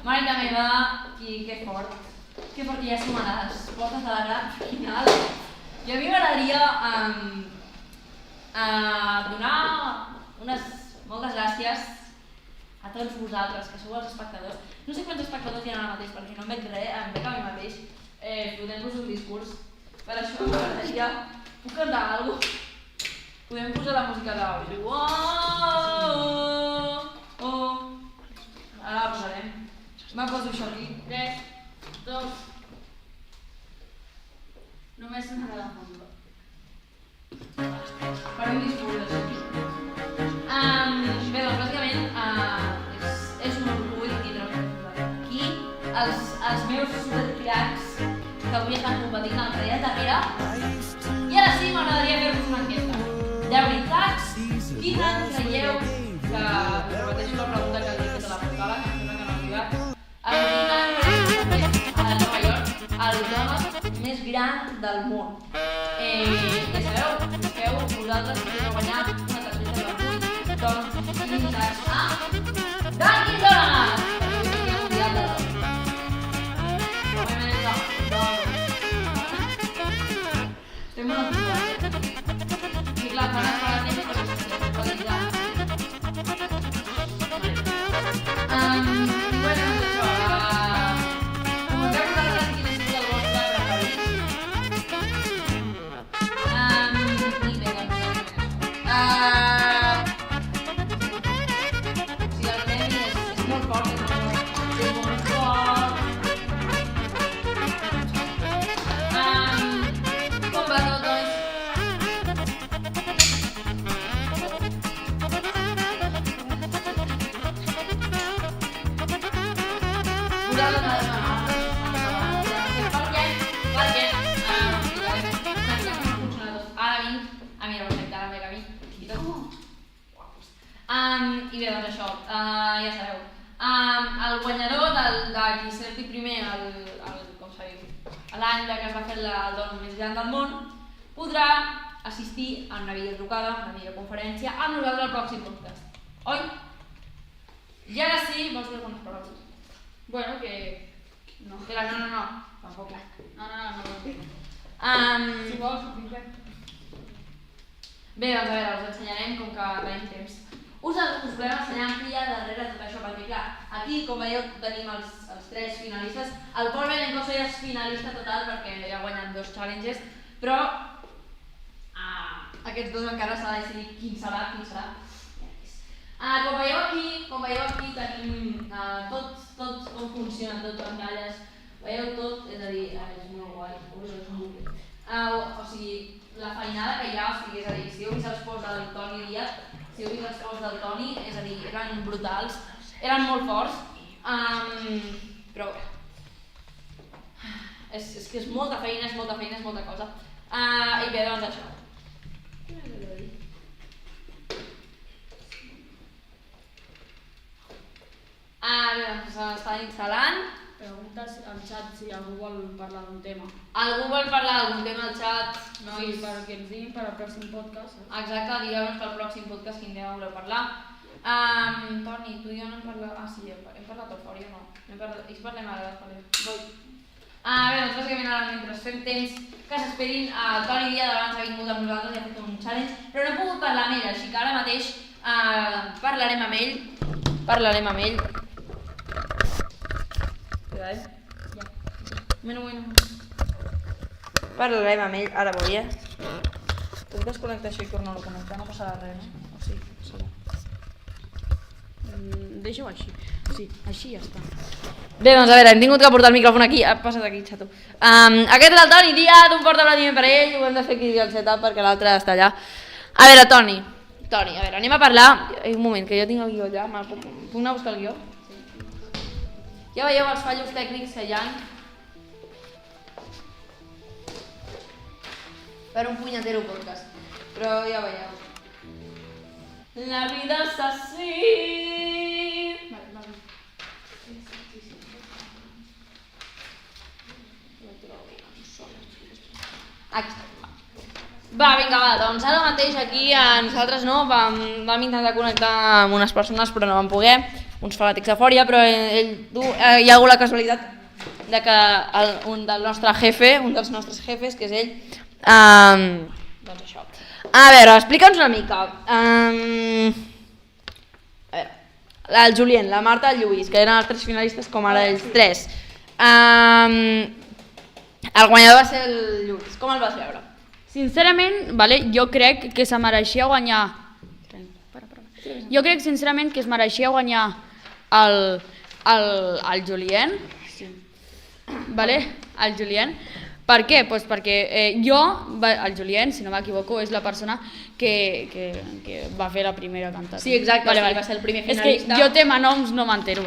Marita meva, que fort que ja som a les portes de la gran final. I a mi m'agradaria donar moltes gràcies a tots vosaltres, que sou els espectadors. No sé quants espectadors hi ha ara mateix, perquè no em veig res, em veig a mi mateix, fotent-vos un discurs. Per això m'agradaria... Puc cantar alguna cosa? Podem posar la música d'audio. Ara la posarem. Me poso això aquí. 3, 2... Només sonarà la música. Per un discurs d'això. Bé, doncs bàsicament és un orgull tindre-vos aquí. Els meus supercracs que avui estan competint al Trellat darrere. I ara sí, m'agradaria fer-vos una enquesta. De veritat, quin any creieu que... repeteixo la pregunta que li he fet a la portada, que sembla que no ha arribat. Quin any a Nova York el donut més gran del món? Ja sabeu, busqueu vosaltres que heu guanyat una targeta de 8 donuts limitats a Dunkin' Donuts! Perquè avui dia mundial de donuts. Òbviament no, donuts. Estem molt acostumats. I clar, fan esperar temps perquè s'ha qualitat. Bueno, doncs això, comenteu vosaltres quin és el vostre preferit. I bé, doncs, o sigui, el premi és molt fort, és molt fort. Com va tot, doncs? I bé, doncs això, ja sabeu. El guanyador de qui certi primer l'any que es va fer el donut més gran del món podrà assistir a una videotrucada, una videoconferència amb nosaltres al pròxim podcast. Oi? I ara sí, vols dir algunes paraules? Bueno, que... No, tampoc. No ho dic. Si vols, ho dic. Bé, doncs a veure, us ensenyarem com que tenim temps. Us volem ensenyar qui hi ha darrere tot això, perquè clar, aquí, com veieu, tenim els 3 finalistes. El Pol Belencoso ja és finalista total perquè ja ha guanyat 2 challenges, però aquests 2 encara s'ha de decidir quin serà. Com veieu aquí tenim tot com funciona, tot pantalles, veieu tot, és a dir, és molt guai, o sigui, la feinada que hi ha, o sigui, és a dir, si heu vist els posts del Toni Díaz, és a dir, eren brutals, eren molt forts, però és que és molta feina, és molta cosa. I bé, doncs això. Bé, doncs s'està instal·lant. Preguntes al xat si algú vol parlar d'un tema. Algú vol parlar d'algun tema al xat? Sí, perquè ens diguin per al pròxim podcast. Exacte, digueu-nos pel pròxim podcast quin tema voleu parlar. Toni, tu i jo no hem parlat... sí, hem parlat al fora, jo no. Ells parlem ara de fora. Bé, doncs bàsicament ara mentre fem temps que s'esperin, el Toni Díaz abans ha vingut amb nosaltres i ha fet un challenge, però no he pogut parlar amb ell, així que ara mateix parlarem amb ell. Bueno. Parlarem amb ell, ara voy, Puc desconnectar això i tornar-ho a connectar, no passarà res, no? O sí, passarà. Deixa-ho així. Sí, així ja està. Bé, doncs a veure, hem tingut que portar el micròfon aquí. Passa't aquí, xato. Aquest és el Toni Díaz, un fort aplaudiment per ell. Ho hem de fer aquí al setup perquè l'altre està allà. A veure, Toni, a veure, anem a parlar... Un moment, que jo tinc el guió allà. Puc anar a buscar el guió? Ja veieu els fallos tècnics que hi ha per un punyetero podcast, però ja veieu. La vida és així. Va, vinga, doncs ara mateix aquí nosaltres vam intentar connectar amb unes persones però no vam poder. uns fanàtics d'eufòria, però hi ha hagut la casualitat de que un dels nostres jefes, que és ell, doncs això. A veure, explica'ns una mica. A veure, el Julien, la Marta i el Lluís, que eren els 3 finalistes com ara ells 3. El guanyador va ser el Lluís. Com el vas veure? Sincerament, jo crec que se mereixia guanyar... Jo crec sincerament que es mereixia guanyar el Julien. El Julien. Per què? Perquè el Julien, si no m'equivoco, és la persona que va fer la primera cantada. Sí, exacte, va ser el primer finalista. És que jo tema noms no m'entero,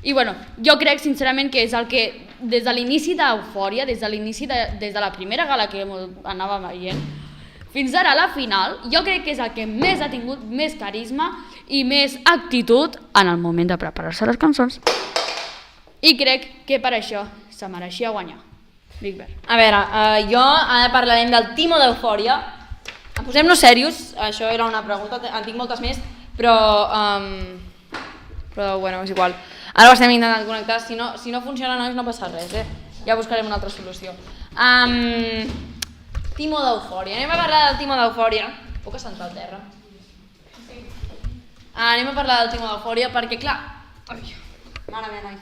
I bueno, jo crec sincerament que és el que des de l'inici d'Eufòria, des de la primera gala que anàvem veient, fins ara a la final, jo crec que és el que més ha tingut més carisma i més actitud en el moment de preparar-se les cançons. I crec que per això se mereixia guanyar. Big Bear. A veure, ara parlarem del Timo d'Eufòria. Posem-nos serios, això era una pregunta, en tinc moltes més, però bueno, és igual. Ara ho estem intentant connectar, si no funciona nois no passa res, ja buscarem una altra solució. Timo d'Eufòria, anem a parlar del Timo d'Eufòria. Puc assentar al terra? Anem a parlar del Timo d'Eufòria perquè, clar... Mare meva, nois.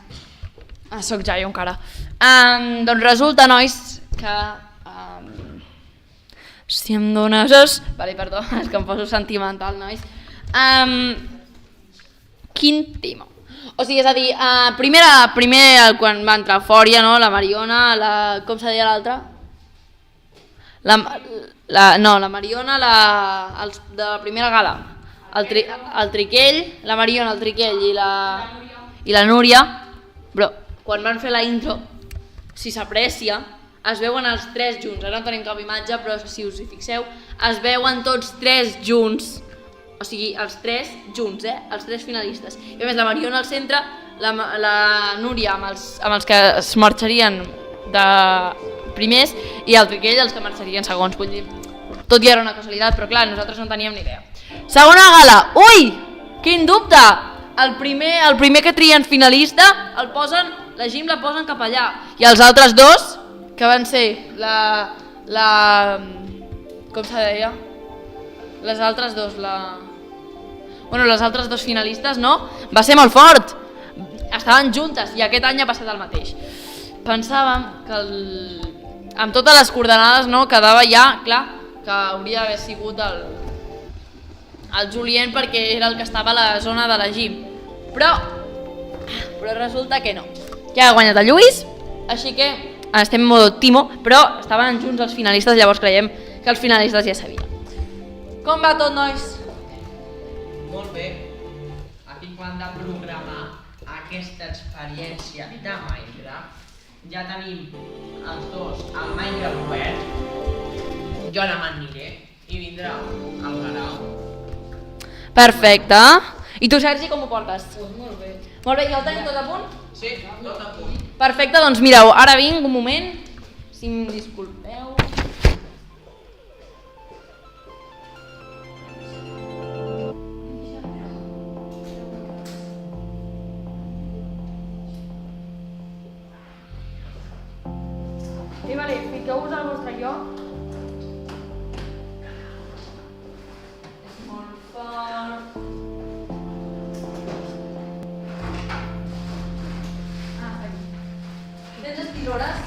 Soc ja jo encara. Doncs resulta, nois, que... Si em dones... Perdó, és que em poso sentimental, nois. Quin Timo. O sigui, és a dir, primer quan va entrar a Eufòria, no? La Mariona, com se deia l'altra? La Mariona de la primera gala. El Triquell, la Mariona, el Triquell i la Núria. Però quan van fer la intro, si s'aprecia, es veuen els 3 junts. Ara no tenim cap imatge, però si us hi fixeu, es veuen tots 3 junts. O sigui, els 3 junts, els 3 finalistes. I a més, la Mariona al centre, la Núria amb els que es marxarien de primers i el Triquell els que marxarien segons. Vull dir, tot ja era una casualitat, però clar, nosaltres no teníem ni idea. Segona gala. Ui! Quin dubte! El primer que trien finalista, la Jim la posen cap allà. I els altres 2, que van ser com se deia? Les altres 2, les altres 2 finalistes, no? Va ser molt fort. Estaven juntes i aquest any ha passat el mateix. Pensàvem que amb totes les coordenades quedava ja clar que hauria d'haver sigut el Julien perquè era el que estava a la zona de la Jim. Però resulta que no. Ja ha guanyat el Lluís, així que estem en modo Timo, però estaven junts els finalistes, llavors creiem que els finalistes ja sabien. Com va tot, nois? Molt bé. Aquí quan de programar aquesta experiència de Minecraft, ja tenim els 2 al Minecraft obert, jo ara m'aniré i vindrà el Garau. Perfecte. I tu, Sergi, com ho portes? Molt bé. Molt bé, ja ho tenim tot a punt? Sí, tot a punt. Perfecte, doncs mireu, ara vinc un moment, si em disculpeu. Vale, fiqueu-vos al vostre lloc. És molt fort. Tens les tisores?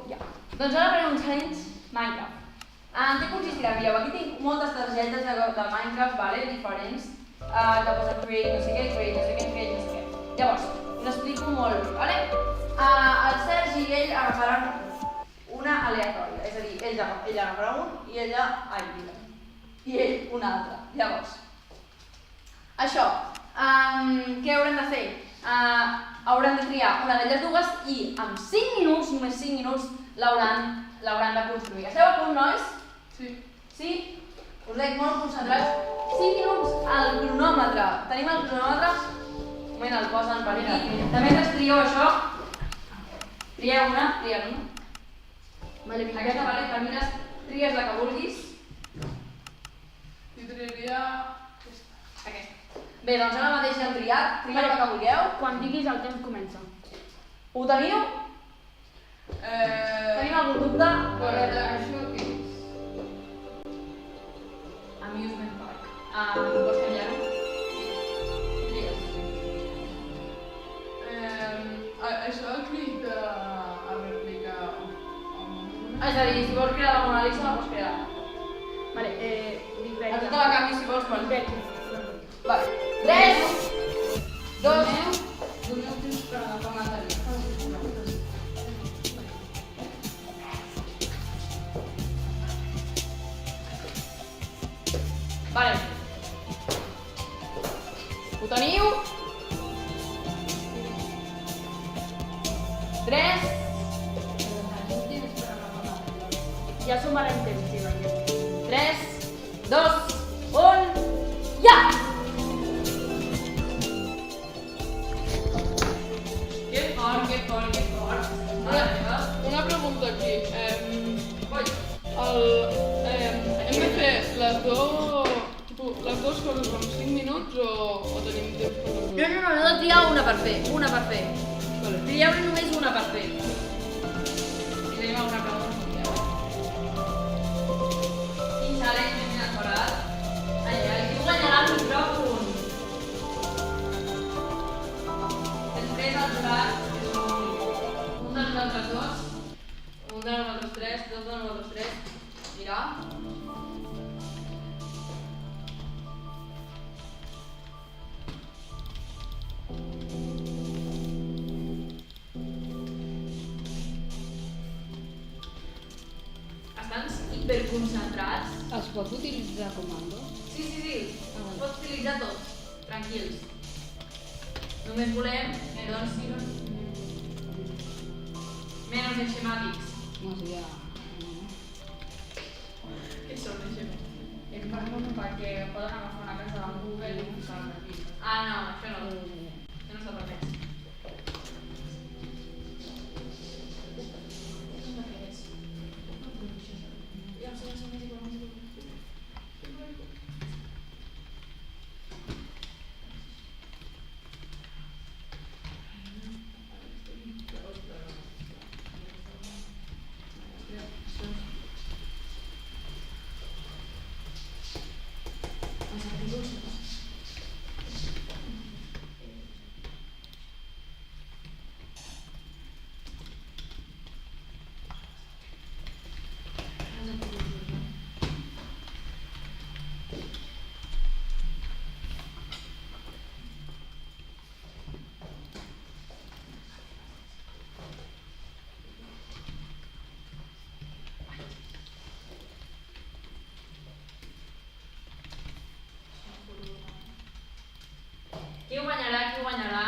Ja. Doncs ara farem un challenge Minecraft. En què consistirà? Mireu, aquí tinc moltes targetes de Minecraft, vale? Diferents, que posa create no sé què, create no sé què, create no sé què. Llavors, us explico molt bé, vale? El Sergi i ell agafaran una aleatòria, és a dir, ell agafarà un i ella... Ai, mira. I ell un altre. Llavors, això, què haurem de fer? Haurem de triar una d'elles dues i en 5 minuts, només 5 minuts, l'hauran de construir. Esteu a punt, nois? Sí. Sí? Us veig molt concentrats. 5 minuts al cronòmetre. Tenim el cronòmetre? Un moment, el posen per aquí. També es trieu això. Trieu una, trieu una. Vale, Aquesta, vale, termines, tries la que vulguis. I triaria... Aquesta. Bé, doncs ara mateix ja hem triat. Trieu la que vulgueu. Quan diguis el temps comença. Ho teniu? Tenim algun dubte? Això què és? Amusement Park. Vols canviar-ho? Digues. Això del clic a replicar... És a dir, si vols crear la Mona Lisa, la pots crear. Vale, dic A tota la canvi si vols quan... Becky. Vale. 3, 2... Doneu temps per agafar material. Vale. Ho teniu? 3... Ja sumarem temps, sí, perquè... 3, 2, 1... Ja! Que fort, que fort, que fort. Mare meva. Una pregunta aquí. Ui. Hem de fer les dues coses en 5 minuts o tenim temps per les dues? No, heu de triar una per fer, una per fer. Vale. Trieu-ne només una per fer. Si tenim alguna pregunta, quin challenge hem inaugurado? Qui guanyarà el micròfon? Després el jurat, que són un dels altres dos, un dels altres tres, dos dels altres tres. Mira. Estan hiperconcentrats. Es pot utilitzar comando? Sí. Es pot utilitzar tot. Tranquils. Només volem, doncs, menys esquemàtics. No sé, ja... Què són això? És perquè poden agafar una casa del Google i posar-la aquí. Ah, no, això no. Això no està permès. Qui ho guanyarà?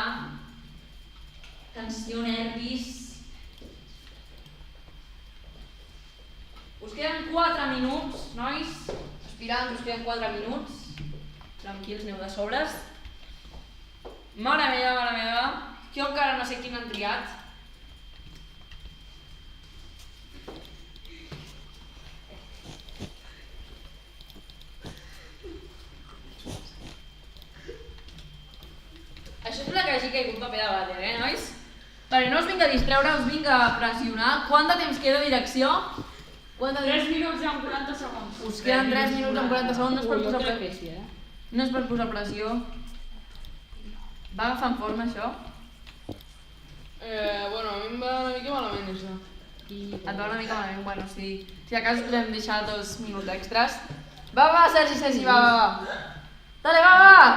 Tensió, nervis... Us queden 4 minuts, nois. Aspirants, us queden 4 minuts. Tranquils, aneu de sobres. Mare meva. Jo encara no sé quin han triat. Això és una que hagi caigut paper de vàter, nois? Perquè no us vinc a distreure, us vinc a pressionar. Quant de temps queda de direcció? 3 minuts i 40 segons. Us queden 3 minuts amb 40 segons, no és per Jo posar crec que pressió. sí, No és per posar pressió. Va agafant forma, això? Bueno, a mi em va una mica malament, això. aquí... Et va una mica malament, bueno, si a cas podem deixar 2 minuts extras. Va, Sergi, va. Dale, va!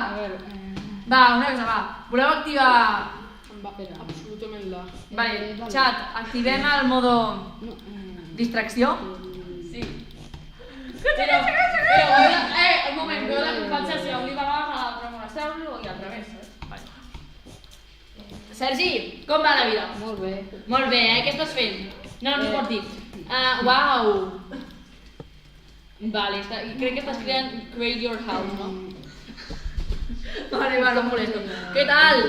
A veure... Va, una cosa, va. Voleu activar... Em va absolutament la... Vale, xat, activem el modo No, distracció. sí. Però, un moment, veu la compensació, un li va agafar l'altre molestar-lo i al revés, Vale. Sergi, com va la vida? Molt bé. Molt bé, què estàs fent? No ens ho pots dir. Uau! Vale, crec que estàs creant Create Your House, no? Vale, va, no em molesto. Què tal?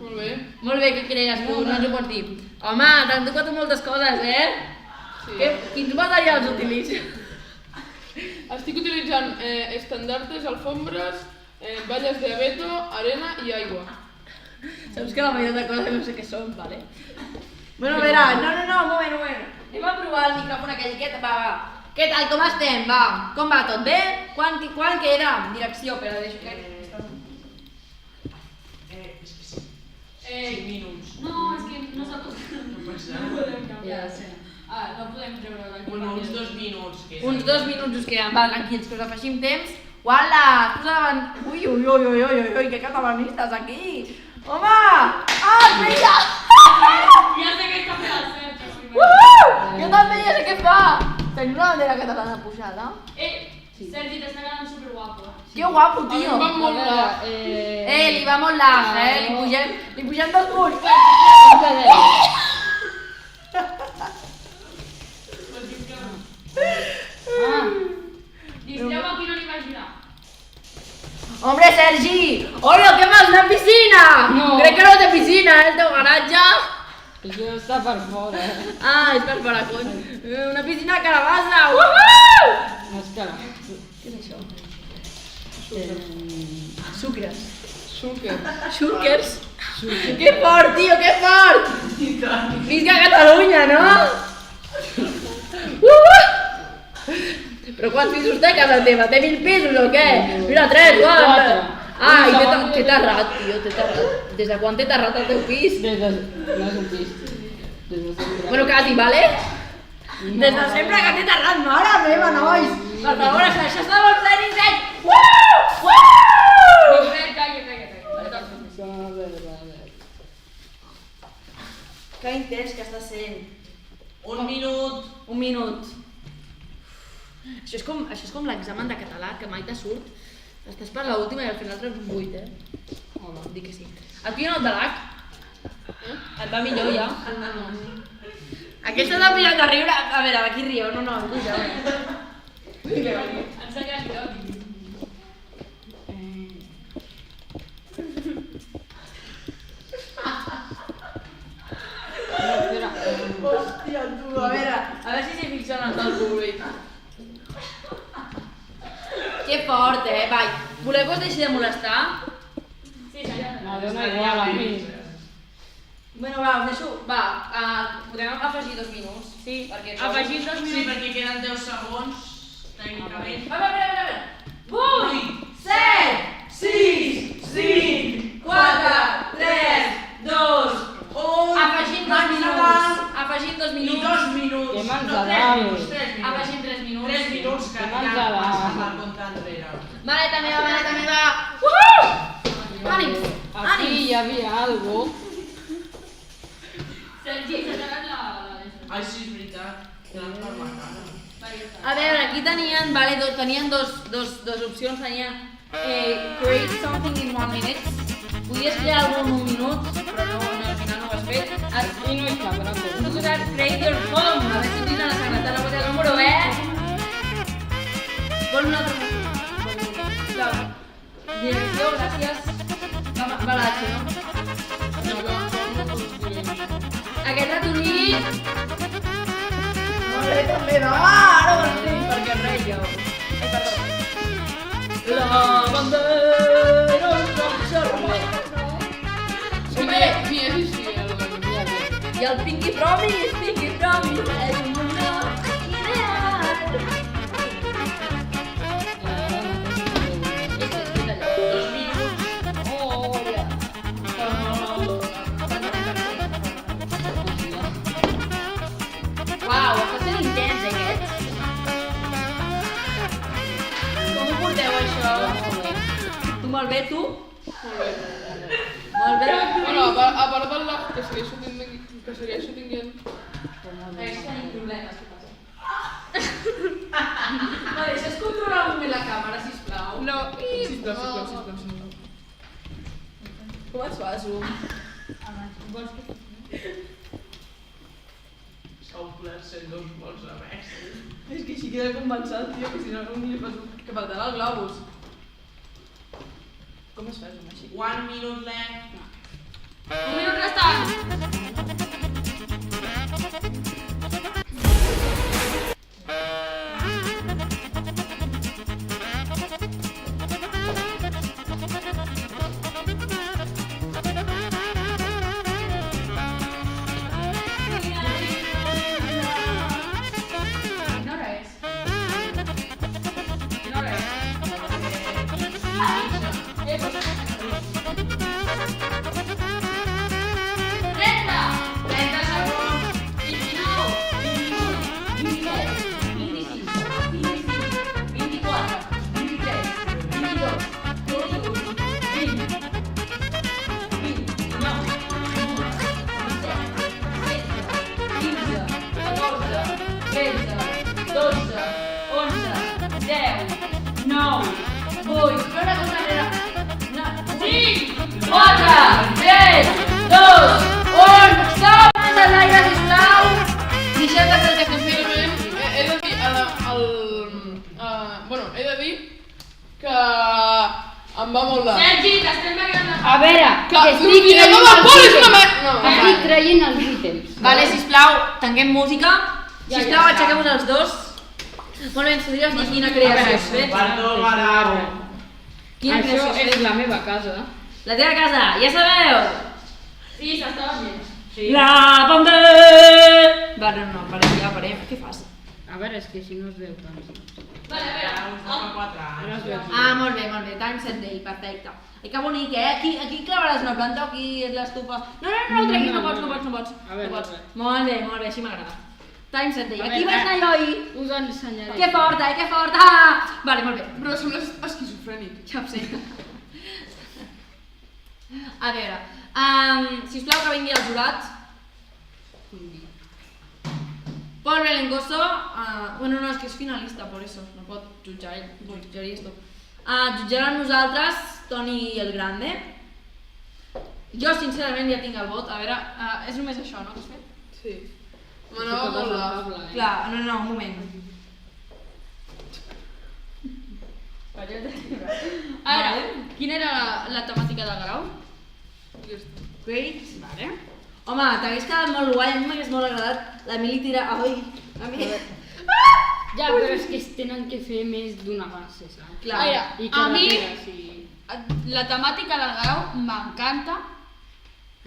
Molt bé. Molt bé, què crees tu? No ens ho pots dir. Home, t'han tocat moltes coses, Sí. Quins materials utilitzes? Estic utilitzant estandartes, alfombres, valles de abeto, arena i aigua. Saps que la majoria de coses no sé què són, vale? Bueno, a veure, no, un moment. Anem a provar el micròfon aquell, va. Què tal, com estem? Va, com va tot bé? Quan queda? Direcció, però deixo que... És que sí. 5 minuts. No, és que no s'ha tot... No passa No res. podem canviar l'escena. No podem treure d'aquí. Bueno, uns 2 minuts queden. Uns 2 minuts us queden, va, tranquils, que us afegim temps. Uala, posaven... Ui, que catalanistes aquí! Home! Mira! Ja sé què està fent el Sergi. Jo també ja sé què fa! Tenim una bandera catalana pujada. Sergi, t'està quedant superguapo. Que guapo, A mi tio! em va molt la... Li va molt larg, li pugem 2 punts. Distreu aquí no li va girar. Hombre, Sergi! Hola, què fas? Una piscina! No. Crec que no té piscina, el teu garatge. Això està per fora. És per fora, cony. Una piscina a Carabassa! Uhuu! No és que... Què és això? Sucres. Súquer. Sucres? Que fort, tio, que fort! Visca Catalunya, no? Però quants pisos té casa teva? Té 1000 pisos o què? Mira, 3, 4. I té terrat, tio, té terrat. Des de quan té terrat el teu pis? No és un pis. Des de sempre. Bueno, quasi, vale? Des de sempre que té terrat, mare meva, nois! Per favor, això està molt seri, seny! Calla. Que intens que està sent. 1 minut. Un minut. Això és com l'examen de català, que mai te surt. Estàs per l'última i al final treus un 8, Home, dic que sí. Et pillen el de l'H? Et va millor ja? Aquesta t'ha pillat de riure. A veure, d'aquí riu, no, puja. Ensenya-li tot. Hòstia, tu, a veure si s'hi fixen en el públic. Que fort, vai. Voleu que us deixi de molestar? Sí, ja. No, dona igual a mi. Bueno, va, us deixo... Va, podem afegir 2 minuts? Sí, Perquè afegim 2 Sí, minuts. perquè queden 10 segons, tècnicament. A veure. 8, 7, 6, 5, 4, 3, 2... 1... Afegim 2 minuts. Afegim 2 I minuts. 2 minuts. Que No, manzadal. 3 minuts, 3 minuts. Afegim 3 minuts. 3 minuts que Que ja manzadal. passa per comptar enrere. Maleta meva. Ànims. Aquí hi havia algo. Sergi, s'ha quedat la... Ai, sí, és veritat. Tenen per la cara. A veure, aquí tenien dos opcions. Tenien create something in 1 minute. Podies crear algun en 1 minut, però no, al final no ho has fet. I no hi cap, grande. Has posat create your home. A veure si tens la secretària posa el número, Vol un altre... Direcció, gràcies. Va l'H, no? Aquest ratoní... Molt també va! Ara ho entenc, perquè reia. La bandera s'observa. Mi existia, el de... I el Pinky Promise és un mundo ideal. Este és allò. 2 minuts. Oh, ja. Molt bé. Bueno, a part del lag que segueixo tinguent... Segueix tenint problemes, què passa? No, deixes controlar un moment la càmera, sisplau. No, sisplau. Com es fa, zoom? S'ha omplert 102 vols de res. És que així queda compensat, tio, que si no li fas que faltarà el globus. Com es fa, zoom, així? 1 minute left. Un minut restant. Quina hora és? Quina hora és? He de dir bueno, he de dir que em va molt de... Sergi, t'estem veient la... A veure, Que estic l'ordinador del Pol és una merda! No, estic traient els ítems. Vale, sisplau, tanquem música. Ja Sisplau, està. aixequeu-vos els dos. Molt bé, ens podries dir quina creació has fet? Perdó, Garau. Quina Això creació has és fet? la meva casa. La teva casa, ja sabeu! Sí, s'estava veient. La banda! Vale, no, parem, ja parem. Què fas? A veure, és que si no es veu tant. Vale, a veure. Uns de fa 4 Ara es anys. veu. Ah, molt bé, time set day, perfecte. Ai, que bonic, eh? Aquí clavaràs una planta o aquí és l'estufa? No, ho treguis, no pots. A veure, No pots. no Molt bé, així m'agrada. Time set day, A aquí veure, vaig anar jo ahir. Us ensenyaré. Que forta, que forta! Vale, molt bé. Però sembles esquizofrènic. Ja ho sé. A veure, sisplau que vingui el jurat. Pol Belencoso, bueno, no, és que és finalista, por eso, no pot jutjar ell, jutjaria esto. Jutjaran nosaltres, Toni el Grande. Jo, sincerament, ja tinc el vot. A veure, és només això, no, que has fet? Sí. M'anava molt lag. Clar, no, un moment. A veure, quina era la temàtica del grau? Great. Vale. Home, t'hagués quedat molt guai, a mi m'hagués molt agradat l'Emili tira... Ai, a mi... Ja, però és que es tenen que fer més d'una base, saps? Clar. I A mi- carreteres i... La temàtica del grau m'encanta.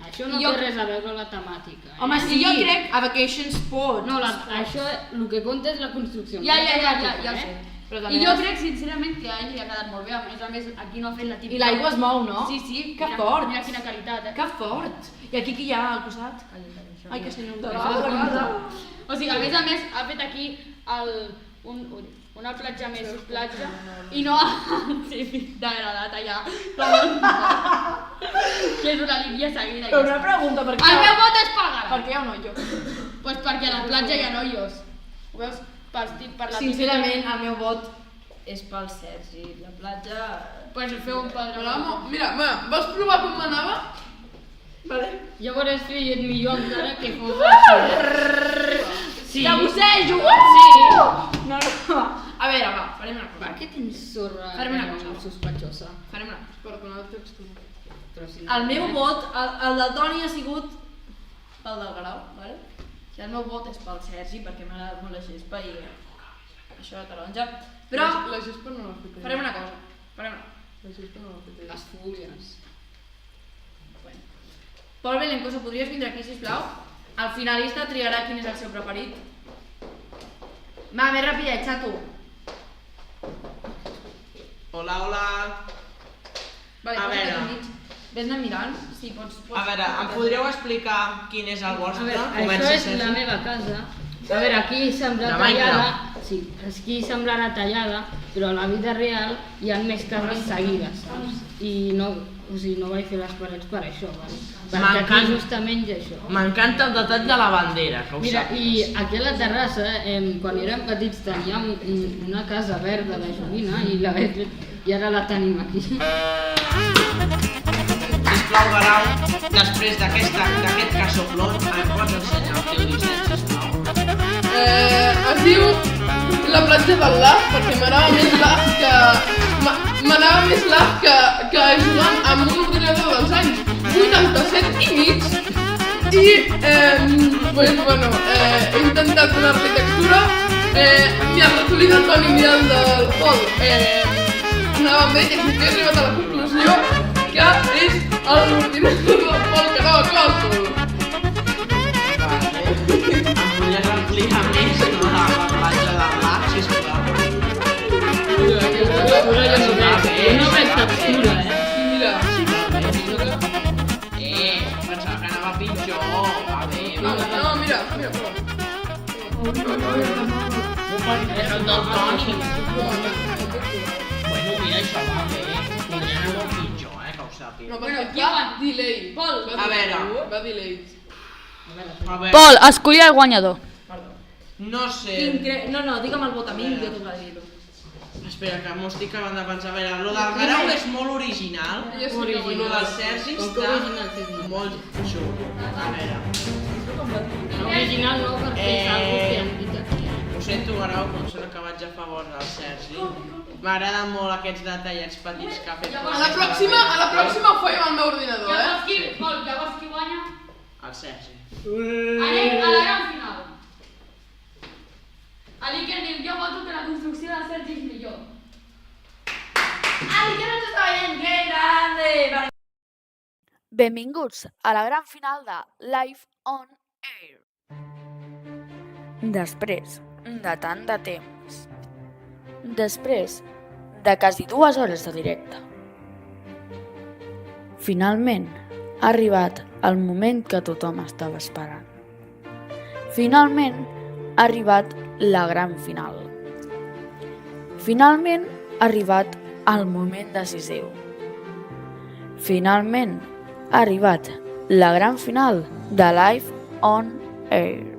Això no Jo- té res a veure amb la temàtica. Home, sí, jo crec- a Vacation Sport. No, això, el que compta és la construcció. Ja no ho temàtica, sé. Però I jo crec, sincerament, que a ell li ha quedat molt bé. A més, aquí no ha fet la típica... I l'aigua es mou, no? Sí, sí. Que mira, fort. Mira quina qualitat, Que fort! I aquí qui hi ha al costat? Ai, que senyor de O sigui, a més, ha fet aquí una platja més platja i no el típic degradat allà. Que és una línia seguida. Però una pregunta, per què? El meu vot és pel Per Garau. què hi ha un hoyo? Pues perquè a la platja hi ha hoyos. Ho veus? Per la Sincerament, el meu vot és pel Sergi. La platja... Pues feu un pel Garau. Mira, vas provar com m'anava? Vale. Llavors feia millor encara que fos així. Sí. Que bussejo! Sí. No. A veure, va, farem una Per cosa. què tens sorra Farem una cosa. sospechosa? Farem una cosa. Per donar el textura. Però sí, El meu vot, el del Toni ha sigut pel del Garau, vale? I el meu vot és pel Sergi, perquè m'ha agradat molt la gespa i això de taronja. Però La gespa no l'ha fet ella. farem una cosa. Farem una... La gespa no l'ha fet ella. les fulles. Bueno. Pol Belencoso, podries vindre aquí, sisplau? El finalista triarà quin és el seu preferit. Va, més ràpida, xato. Hola, hola. Vale, A posa't veure. aquí enmig. Vés-ne mirant, si pots... A veure, em podríeu explicar quin és el A vostre? veure, Comença, això és Sergi. la meva casa. A veure, aquí sembla De tallada, Minecraft. sí, aquí semblarà tallada, però a la vida real hi ha més cases seguides, saps? I no, o sigui, no vaig fer les parets per això, vale? Perquè aquí M'encanta. justament hi ha això. M'encanta el detall de la bandera, que ho Mira, saps. i aquí a la terrassa, quan érem petits teníem una casa verda de joguina i la vaig fer, i ara la tenim aquí. Sisplau, Guerau, després d'aquest casoplot, em pots ensenyar el teu disseny, sisplau? Es diu la platja del Laf, perquè m'anava més Laf que jugant amb un ordinador dels anys 87 i mig. I, pues, bueno, he intentat donar-li textura. Ni el ratolí del Toni ni el del Pol anava amb ell, i he arribat a la conclusió que és l'ordinador del Pol que anava coso. Em podries ampliar més la platja del lac, sisplau? Textura jo no veig textura, Mira, Pensava que anava pitjor, va bé, no, mira, prova. És el del Toni. Bueno, mira, això va bé. Podria anar molt pitjor, que ho sàpiga. No, Bueno, perquè qui va va? delay. Pol, Va a veure. Va delay. A veure, Pol, escolli el guanyador. no sé. No, digue'm el vot a mi i jo t'ho dir-ho. Espera, que m'ho estic acabant de pensar. A veure, lo del Guerau és molt original. Ja sé que I lo del Sergi Com que està original, sí, no. molt xulo. A veure, Original no, perquè és algo que hem dit aquí. ho sento, Guerau, però em sembla que vaig a favor del Sergi. M'agraden molt aquests detallets petits que ha fet. A la pròxima ho faig amb el meu ordinador, Ja vols qui, Pol, ja vols qui guanya? El Sergi. Anem a la gran final. Aliker diu, jo voto que la construcció del Sergi és millor. Aliker ens està veient, que grande! Benvinguts a la gran final de Live on Air. Després de tant de temps, després de quasi 2 hores de directe, finalment ha arribat el moment que tothom estava esperant. Finalment ha arribat la gran final. Finalment ha arribat el moment decisiu. Finalment ha arribat la gran final de Live on Air.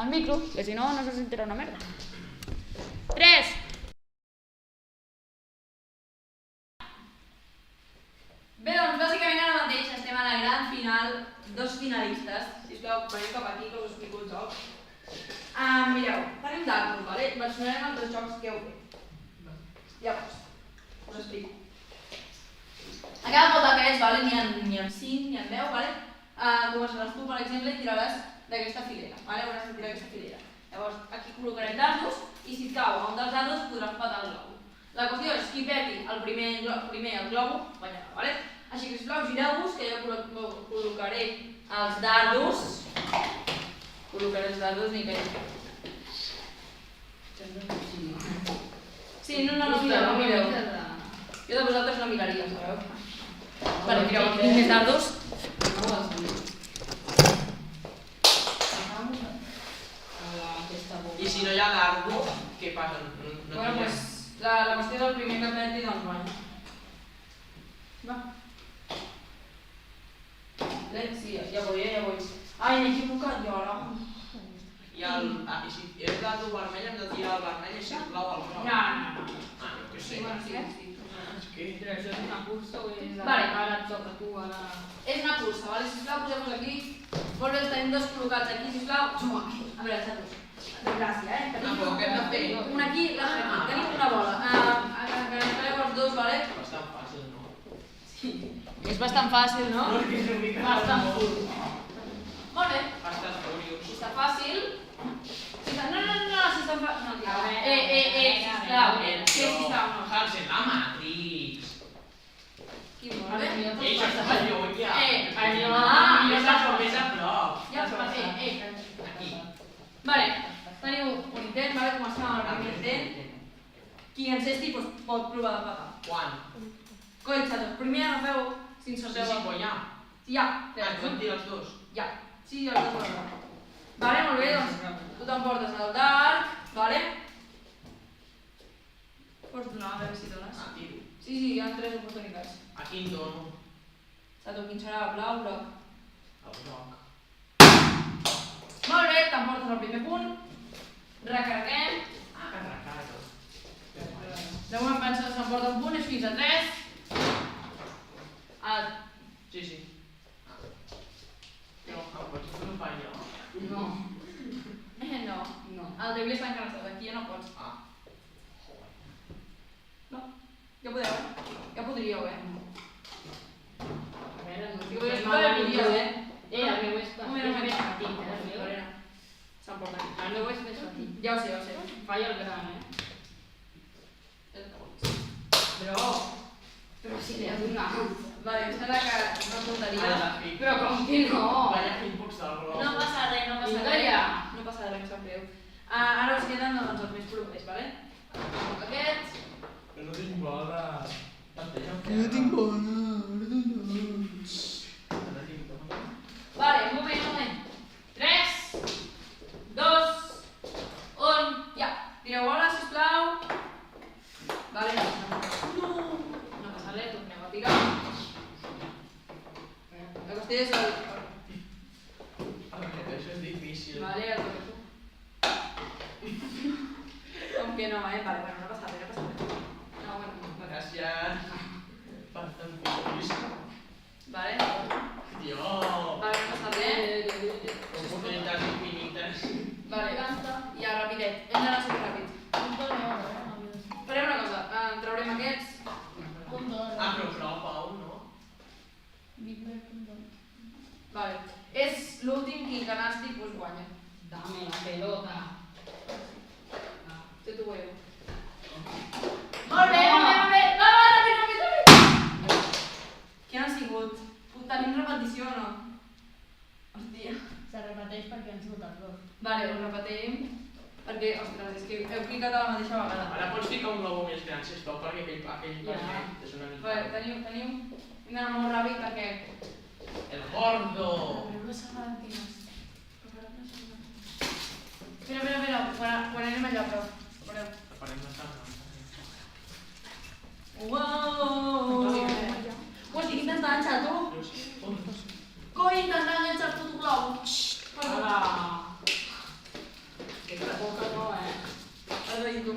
al micro, que si no, no se sentirà una merda. 3. Bé, doncs bàsicament ara mateix estem a la gran final, 2 finalistes. Sisplau, veniu cap aquí que us explico el joc. Mireu, tenim dardos, vale? Versionarem els 2 jocs que heu fet. Llavors, us explico. A cada pot d'aquests, vale? N'hi ha 5, n'hi ha 10, vale? Començaràs tu, per exemple, i tiraràs d'aquesta filera, vale? Hauràs de tirar d'aquesta filera. Llavors, aquí col·locarem dardos i si et cau a un dels dardos podràs patar el globo. La qüestió és qui peti el primer el globo, guanyarà, vale? Així que, sisplau, gireu-vos, que jo col·locaré els dardos. Col·locaré els dardos ni que... Sí, no mireu. Jo de vosaltres no miraria, sabeu? Vale, mireu, tinc més dardos. I si no hi ha dardo, què passa? Bueno, pues la qüestió del primer que peti, doncs guanya. Va. Sí, ja vull. Ai, m'he equivocat jo ara. I si és dardo vermell hem de tirar el vermell i si és blau el groc. No. Jo què sé. Bueno, sí. És que... Però això és una cursa o és... Vale. Ara et toca tu, ara... És una cursa, vale? Sisplau, posem-nos aquí. Molt bé, tenim 2 col·locats aquí, sisplau. A veure, xatos. De gràcia, Però què hem de fer? Un aquí, l'altre aquí. Tenim una bola. Agafeu els 2, vale? Bastant fàcil, no? Sí. És bastant fàcil, no? No, és que és una mica... Bastant fàcil. Molt bé. Bastant curiós. Si està fàcil... No, si està fàcil... No, tio. Sisplau. Si està o no? Hansen, la Matrix. Qui molt bé? Això està lluny, ja. Allò. Més a prop. Ja, Aquí. Vale, teniu un intent, vale? Comencem amb el primer intent. Qui encesti doncs, pot provar de patar. Quan? Coi, xatos, primer agafeu si ens Sí, sorteu... però ja. Ja, Ens van tirar els 2. ja. Sí, els 2 volen. Vale, molt bé, doncs tu t'emportes el dard, vale? Pots donar, a veure si dones. Tiro. Sí, hi ha 3 oportunitats. A quin dono? Xato, quin serà? Blau o groc? El groc. Molt bé, t'emportes el primer punt. Recarreguem. Que recarga. De moment pensa que s'emporta un punt, és fins a 3. Sí. No, em pots fer un fallo? No. No. El Devil està encarregat, aquí ja no pots. No. Ja podeu, Ja podríeu, A veure, no Jo podríeu, el meu és Un moment, més petit, el meu. S'emporta aquí. El meu és més petit. Ja ho sé. Falla el gran, Però si li ha donat. Vale, em sembla que no tonteria. Però com que no? Vaya hitbox del groc. No passa res, no passa Vinga res. ja. No passa res, em sap greu. Ara us queden doncs, els més propers, vale? Aquests. Que no tinc bola. No tinc bola. Vale, un moment. 3, 2, 1, ja. Tireu bola, sisplau. Vale, no passa res, torneu a tirar. La qüestió és el... Això és difícil. Vale, el toque tu. Com que no, Vale, bueno, no passa res, No, bueno, Gràcies. Bastant curiós. Vale. Tio. Vale, no passa res. Oportunitats infinites. Vale, ja, rapidet. Hem d'anar superràpid. Farem una cosa, traurem aquests. Però prou, Pau, no? Vale. És l'últim qui canasti, doncs guanya. Dame la pelota. Té tu huevo. Molt bé, Va, ràpid. Qui han sigut? Tenim repetició o no? Hòstia. Se repeteix perquè han sigut els 2. Vale, ho repetim. Perquè, ostres, és que heu clicat a la mateixa vegada. Ara pots ficar un globo més gran, sisplau, perquè aquell paquet és una mica... Vale, teniu... Hem d'anar molt ràpid perquè... El gordo! Espera, quan anem allà, però... Espereu. Farem una sala. Uau! Ho estic intentant enganxar, tu! Coi, intentant enganxar el puto globo! Hola! Aquesta boca no, Has de dir tu.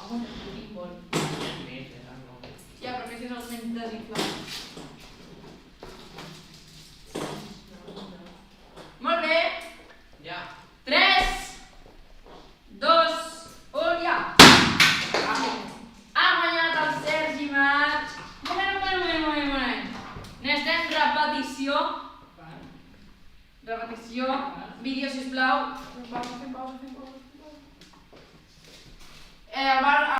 Algun pudding bon. Ja, però més és el menys desinflat. Molt bé. Ja. 3, 2, 1, ja. Ha guanyat el Sergi Maig. Moment. Necessitem repetició. Repetició. Vídeo, sisplau. Fem pausa. El bar...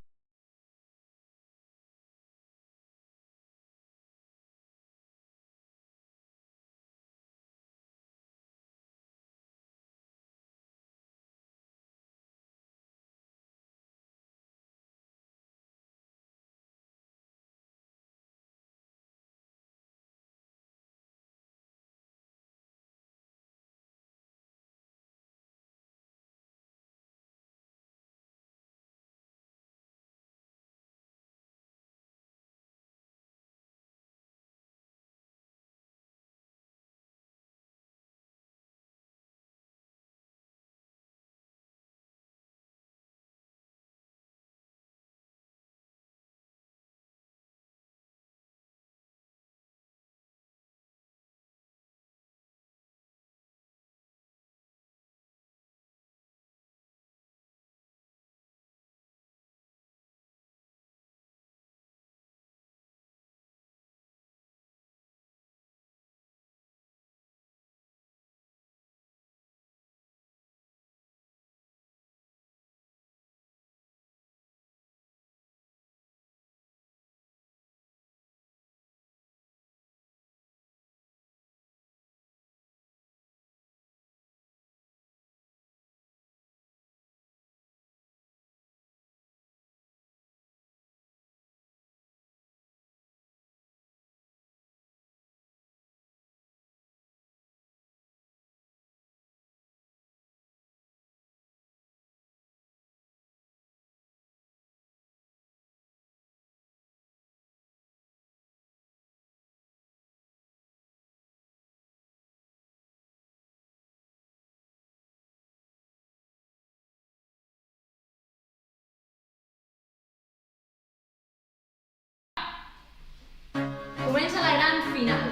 Comença la gran final.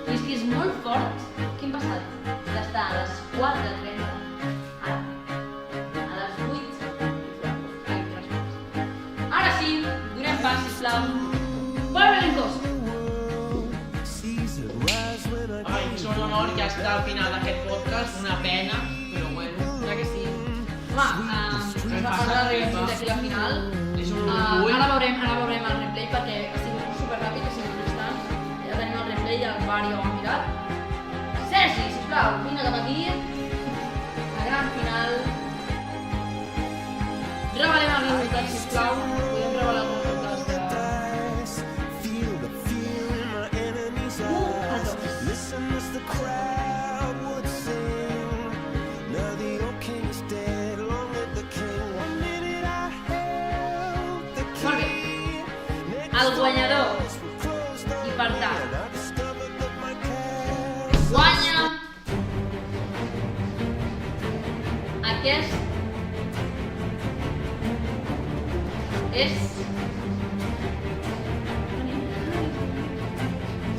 I és que és molt fort. Què hem passat? D'estar a les 4:30 ara a les 8. Ara sí, donem pas, sisplau. Pol Belincós. Ai, són honor ja està al final d'aquest podcast, una pena, però bueno. Ja que sí. Home, ens va passar la reacció d'aquí la final. És un orgull. Ara veurem el replay perquè ha sigut superràpid, ha sigut instant. Ja tenim el replay i el bar ja ho hem mirat. Sergi, sisplau, vine cap aquí. La gran final. Revelem els resultats, sisplau. Podem revelar els resultats de... 1-2. Molt bé. El guanyador i per tant guanya aquest és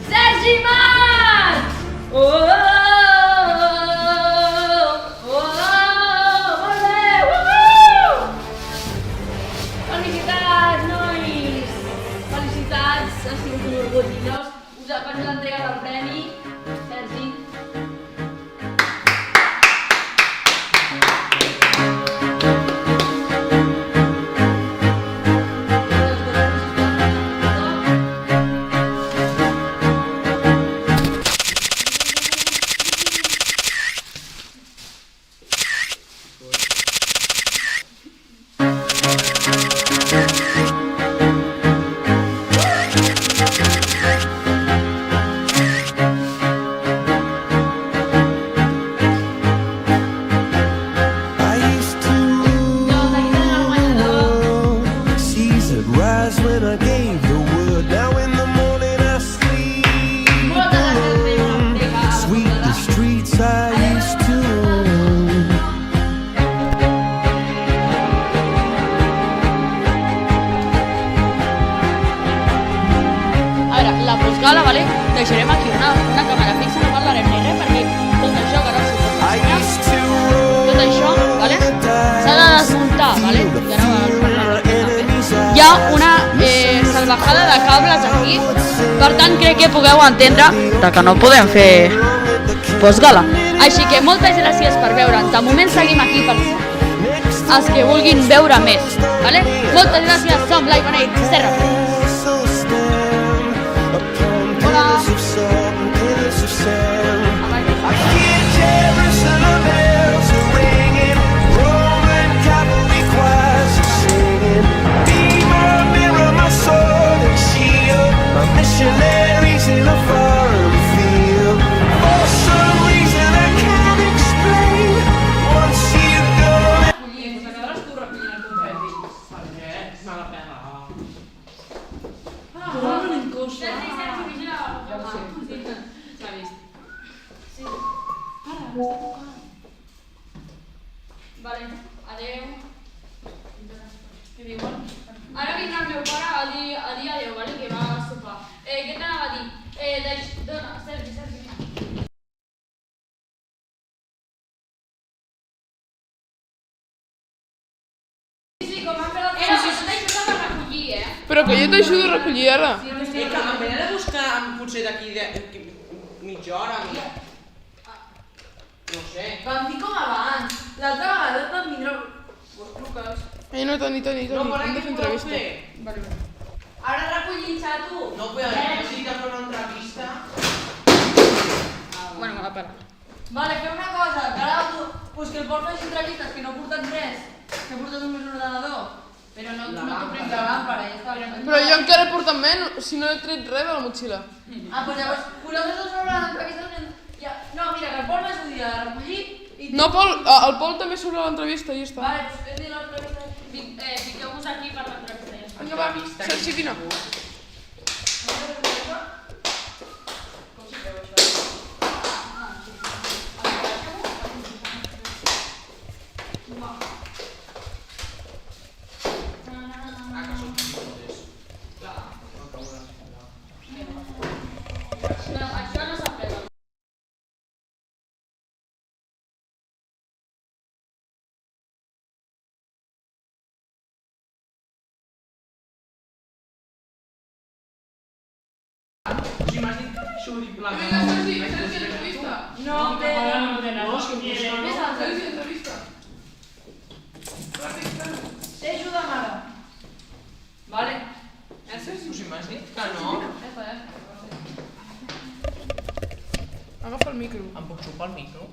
Sergi Maig! Molt bé! Felicitats, nois! Felicitats, ha sigut un orgull. Us faig l'entrega del premi, Sergi. vale? Deixarem aquí una càmera fixa, no parlarem ni res, perquè tot això que no s'ho pot ensenyar, tot això, vale? S'ha de desmuntar, vale? I ara parlarem també. Hi ha una salvajada de cables aquí, per tant crec que pugueu entendre que no podem fer postgala. Així que moltes gràcies per veure'ns. De moment seguim aquí per els que vulguin veure més, vale? Moltes gràcies, som Live on Air, Serra. Hola. Missionaries in a foreign field. For some reason I can't explain. Once you go. Pues acabaràs tu recollint el confeti. Per què? Me la pela. Sergi, vigila. Ja ho sé. S'ha vist. Vale, adeu. Què diuen? Ara vindrà el meu pare a dir adeu, vale? Que va a sopar. Què t'anava a dir? Dona, Sergi, vine. Sí, com han fet el tema, tot això s'ha de recollir, Però que jo t'ajudo a recollir ara. Que em venen a buscar potser d'aquí mitja hora. No sé. Vam dir com abans. L'altra vegada et van vindre... Vos truques. Toni, No, per hem de aquí fer podeu entrevista. fer. Ara recollint, xato. No podeu necessitar fer una entrevista. Bueno, me va parar. Vale, fem una cosa, que ara tu... Pues que el portes entrevistes, que no portes res. Que portes només un ordenador. Però no t'ho prenc la làmpara, ja està. Però jo encara he portat menys, si no he tret res de la motxilla. Ah, doncs llavors, poseu dos sobre l'entrevista... No, mira, que el Pol m'ajudi a recollir i... No, Pol, el Pol també surt a l'entrevista i ja està. Vale, doncs fes-li l'entrevista. Fiqueu-vos aquí per l'entrevista, ja està. Vinga, va, Sergi, vine. No, això no s'ha fet. Si m'has dit xuri blanc. Vinga, Sergi, entrevista. No, però... No, és que Més alta. Sergi, entrevista. T'ajuda, mare. Vale. Si m'has dit que no, Ja està, ja està. Agafa el micro. em puc xupar el micro?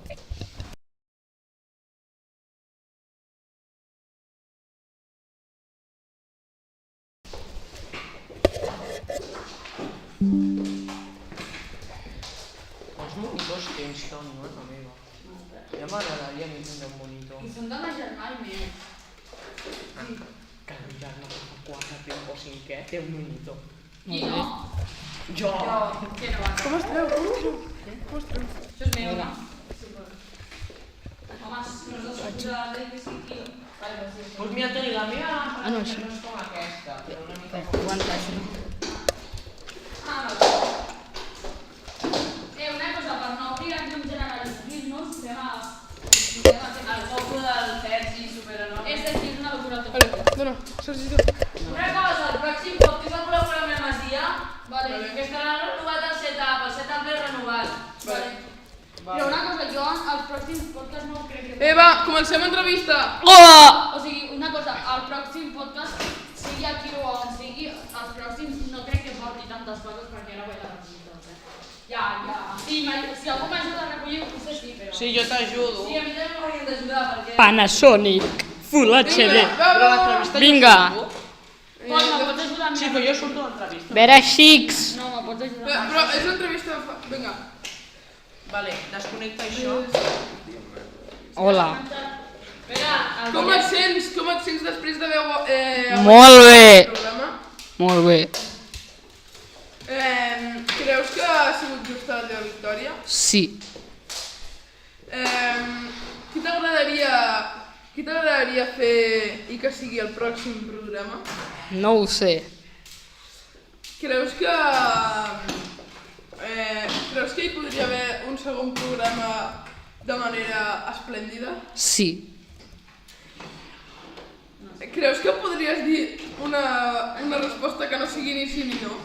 Els monitors tens, Toni, mare meva. Ja m'agradaria a mi tindre un monitor. I són de ma germana i meu. Que el germà que fa 4 o 5è té un monitor. I no? Jo! Que no va. Com es treu? Com es treu? Això és meu, no? Home, els dos són de l'edifici, tio. Vale, pues sí. Doncs mira, Toni, la meva no, no això. és com aquesta, però una mica... Aguanta això. Ah, vale. Una cosa, per no obligar-nos generalitzar-nos, El foco del Sergi superenorme. és decir, és una locura tot. Vale, dona, Sergi, tu. Una cosa, el pròxim podcast el voleu fer amb la Masia? Vale. Que estarà renovat el setup és renovat. Vale. Però una cosa, jo als pròxims podcasts no crec que... Va, comencem entrevista. O sigui, una cosa, al pròxim podcast, sigui aquí o on sigui, als pròxims no crec que porti tantes coses perquè ara vaig a recollir tot, Ja. Si algú m'ajuda a recollir, potser sí, però... Sí, jo t'ajudo. Sí, a mi també m'haurien d'ajudar perquè... Panasonic Full HD. Però l'entrevista Vinga. jo surto. Pol, me pots ajudar a mi? Sí, però jo surto a l'entrevista. Vera Xics. No, me pots ajudar a mi? Però és l'entrevista... Vinga. Vale, desconnecta això. Hola. Espera, Com et sents? Com et sents després d'haver... Molt bé. el programa? Molt bé. Creus que ha sigut justa la teva victòria? Sí. Qui t'agradaria fer i que sigui el pròxim programa? No ho sé. Creus que creus que hi podria haver un segon programa de manera esplèndida? Sí. Creus que podries dir una resposta que no sigui ni sí ni no?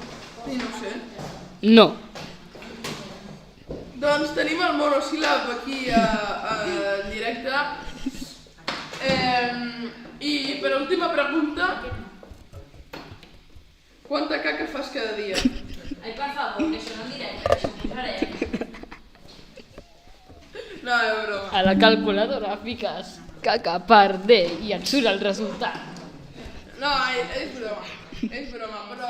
Ni no sé. No. Doncs tenim el monosíl·lab aquí al directe. I per última pregunta, quanta caca fas cada dia? Ai, per favor, que això no en directe, que això ho posarem. No, és broma. A la calculadora fiques caca per D i et surt el resultat. No, és broma, però